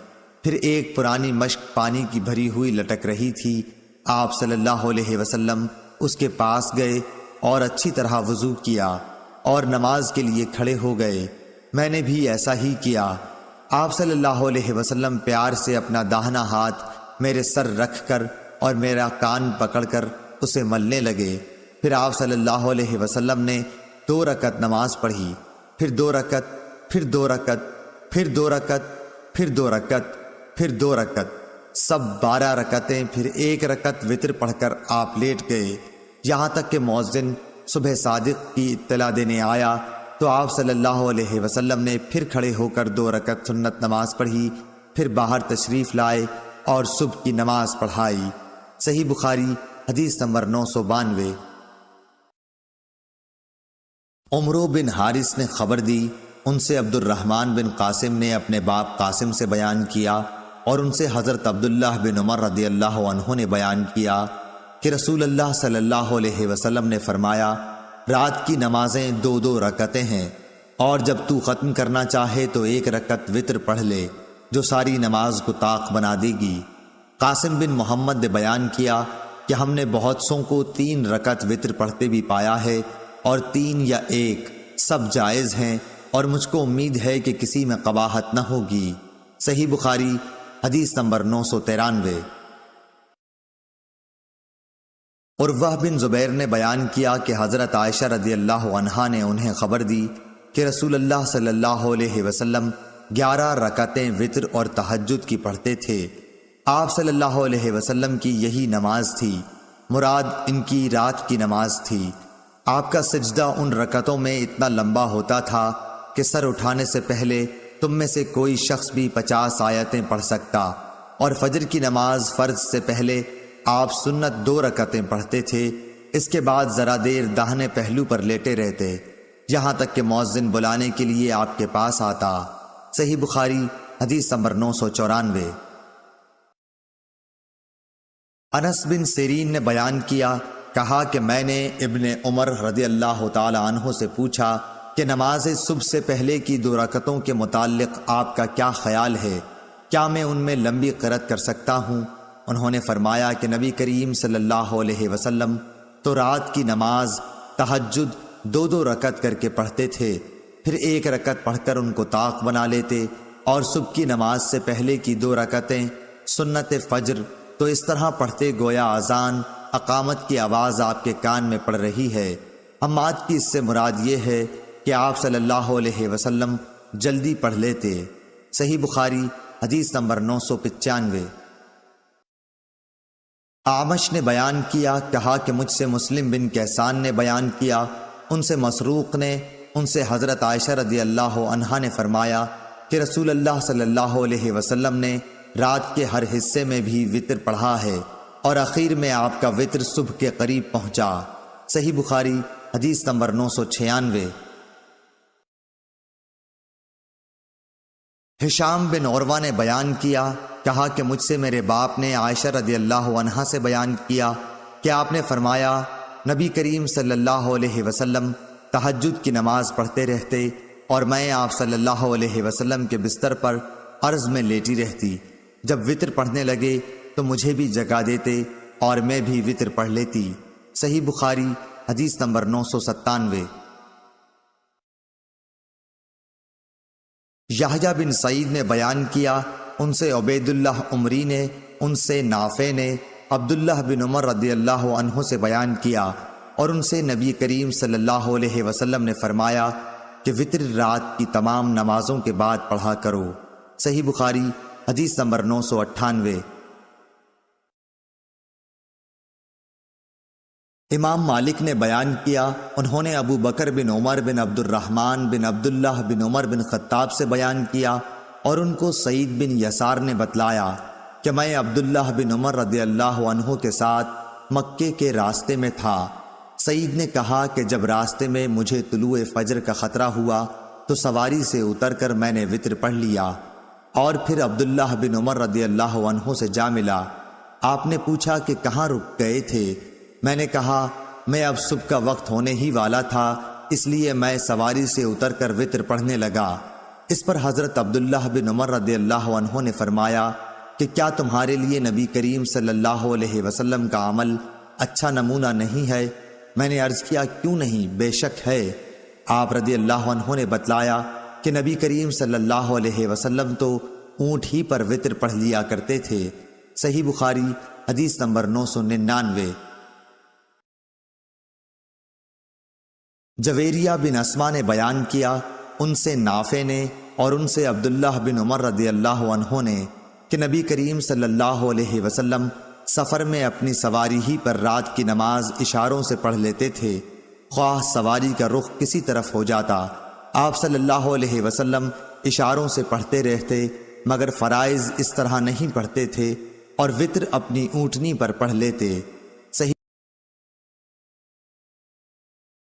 Speaker 1: پھر ایک پرانی مشک پانی کی بھری ہوئی لٹک رہی تھی۔ آپ صلی اللہ علیہ وسلم اس کے پاس گئے اور اچھی طرح وضو کیا اور نماز کے لیے کھڑے ہو گئے۔ میں نے بھی ایسا ہی کیا۔ آپ صلی اللہ علیہ وسلم پیار سے اپنا داہنا ہاتھ میرے سر رکھ کر اور میرا کان پکڑ کر اسے ملنے لگے۔ پھر آپ صلی اللہ علیہ وسلم نے 2 رکعت نماز پڑھی، پھر 2 رکعت، پھر 2 رکعت، پھر 2 رکعت، پھر 2 رکعت، پھر 2 رکعت، سب 12 رکعتیں، پھر 1 رکعت وتر پڑھ کر آپ لیٹ گئے، یہاں تک کہ مؤذن صبح صادق کی اطلاع دینے آیا تو آپ صلی اللہ علیہ وسلم نے پھر کھڑے ہو کر 2 رکعت سنت نماز پڑھی، پھر باہر تشریف لائے اور صبح کی نماز پڑھائی۔ صحیح بخاری حدیث نمبر 992۔ عمرو بن حارث نے خبر دی، ان سے عبد الرحمن بن قاسم نے اپنے باپ قاسم سے بیان کیا اور ان سے حضرت عبداللہ بن عمر رضی اللہ عنہ نے بیان کیا کہ رسول اللہ صلی اللہ علیہ وسلم نے فرمایا رات کی نمازیں 2 رکعتیں ہیں اور جب تو ختم کرنا چاہے تو 1 رکعت وتر پڑھ لے جو ساری نماز کو طاق بنا دے گی۔ قاسم بن محمد نے بیان کیا کہ ہم نے بہت سوں کو 3 رکعت وتر پڑھتے بھی پایا ہے اور 3 یا 1 سب جائز ہیں اور مجھ کو امید ہے کہ کسی میں قباحت نہ ہوگی۔ صحیح بخاری حدیث نمبر 993۔ عروہ بن زبیر نے بیان کیا کہ حضرت عائشہ رضی اللہ عنہا نے انہیں خبر دی کہ رسول اللہ صلی اللہ علیہ وسلم 11 رکعتیں وتر اور تہجد کی پڑھتے تھے۔ آپ صلی اللہ علیہ وسلم کی یہی نماز تھی، مراد ان کی رات کی نماز تھی۔ آپ کا سجدہ ان رکعتوں میں اتنا لمبا ہوتا تھا کہ سر اٹھانے سے پہلے تم میں سے کوئی شخص بھی 50 آیتیں پڑھ سکتا، اور فجر کی نماز فرض سے پہلے آپ سنت 2 رکعتیں پڑھتے تھے۔ اس کے بعد ذرا دیر داہنے پہلو پر لیٹے رہتے یہاں تک کہ مؤذن بلانے کے لیے آپ کے پاس آتا۔ صحیح بخاری حدیث نمبر 994۔ انس بن سیرین نے بیان کیا، کہا کہ میں نے ابن عمر رضی اللہ تعالی عنہ سے پوچھا کہ نماز صبح سے پہلے کی 2 رکعتوں کے متعلق آپ کا کیا خیال ہے، کیا میں ان میں لمبی قرأت کر سکتا ہوں؟ انہوں نے فرمایا کہ نبی کریم صلی اللہ علیہ وسلم تو رات کی نماز تہجد 2 رکعت کر کے پڑھتے تھے، پھر 1 رکعت پڑھ کر ان کو طاق بنا لیتے، اور صبح کی نماز سے پہلے کی 2 رکعتیں سنت فجر تو اس طرح پڑھتے گویا اذان اقامت کی آواز آپ کے کان میں پڑ رہی ہے۔ حماد کی اس سے مراد یہ ہے کہ آپ صلی اللہ علیہ وسلم جلدی پڑھ لیتے۔ صحیح بخاری حدیث نمبر 995۔ اعمش نے بیان کیا، کہا کہ مجھ سے مسلم بن کیسان نے بیان کیا، ان سے مسروق نے، ان سے حضرت عائشہ رضی اللہ عنہا نے فرمایا کہ رسول اللہ صلی اللہ علیہ وسلم نے رات کے ہر حصے میں بھی وطر پڑھا ہے، اور اخیر میں آپ کا وطر صبح کے قریب پہنچا۔ صحیح بخاری حدیث نمبر 996۔ ہشام بن عروہ نے بیان کیا، کہا کہ مجھ سے میرے باپ نے عائشہ رضی اللہ عنہا سے بیان کیا کہ آپ نے فرمایا نبی کریم صلی اللہ علیہ وسلم تہجد کی نماز پڑھتے رہتے اور میں آپ صلی اللہ علیہ وسلم کے بستر پر عرض میں لیٹی رہتی، جب وطر پڑھنے لگے تو مجھے بھی جگا دیتے اور میں بھی وطر پڑھ لیتی۔ صحیح بخاری حدیث نمبر 997۔ یحییٰ بن سعید نے بیان کیا، ان سے عبید اللہ عمری نے، ان سے نافع نے عبداللہ بن عمر رضی اللہ عنہ سے بیان کیا، اور ان سے نبی کریم صلی اللہ علیہ وسلم نے فرمایا کہ وطر رات کی تمام نمازوں کے بعد پڑھا کرو۔ صحیح بخاری حدیث نمبر 998۔ امام مالک نے بیان کیا، انہوں نے ابو بکر بن عمر بن عبد الرحمن بن عبداللہ بن عمر بن خطاب سے بیان کیا، اور ان کو سعید بن یسار نے بتلایا کہ میں عبداللہ بن عمر رضی اللہ عنہ کے ساتھ مکے کے راستے میں تھا۔ سعید نے کہا کہ جب راستے میں مجھے طلوع فجر کا خطرہ ہوا تو سواری سے اتر کر میں نے وطر پڑھ لیا، اور پھر عبداللہ بن عمر رضی اللہ عنہ سے جا ملا۔ آپ نے پوچھا کہ کہاں رک گئے تھے؟ میں نے کہا میں اب صبح کا وقت ہونے ہی والا تھا، اس لیے میں سواری سے اتر کر وطر پڑھنے لگا۔ اس پر حضرت عبداللہ بن عمر رضی اللہ عنہ نے فرمایا کہ کیا تمہارے لیے نبی کریم صلی اللہ علیہ وسلم کا عمل اچھا نمونہ نہیں ہے؟ میں نے عرض کیا کیوں نہیں، بے شک ہے۔ آپ رضی اللہ عنہ نے بتلایا کہ نبی کریم صلی اللہ علیہ وسلم تو اونٹ ہی پر وطر پڑھ لیا کرتے تھے۔ صحیح بخاری حدیث نمبر 999۔ جویریہ بن اسما نے بیان کیا، ان سے نافع نے اور ان سے عبداللہ بن عمر رضی اللہ عنہ نے کہ نبی کریم صلی اللہ علیہ وسلم سفر میں اپنی سواری ہی پر رات کی نماز اشاروں سے پڑھ لیتے تھے، خواہ سواری کا رخ کسی طرف ہو جاتا، آپ صلی اللہ علیہ وسلم اشاروں سے پڑھتے رہتے، مگر فرائض اس طرح نہیں پڑھتے تھے، اور وطر اپنی اونٹنی پر پڑھ لیتے۔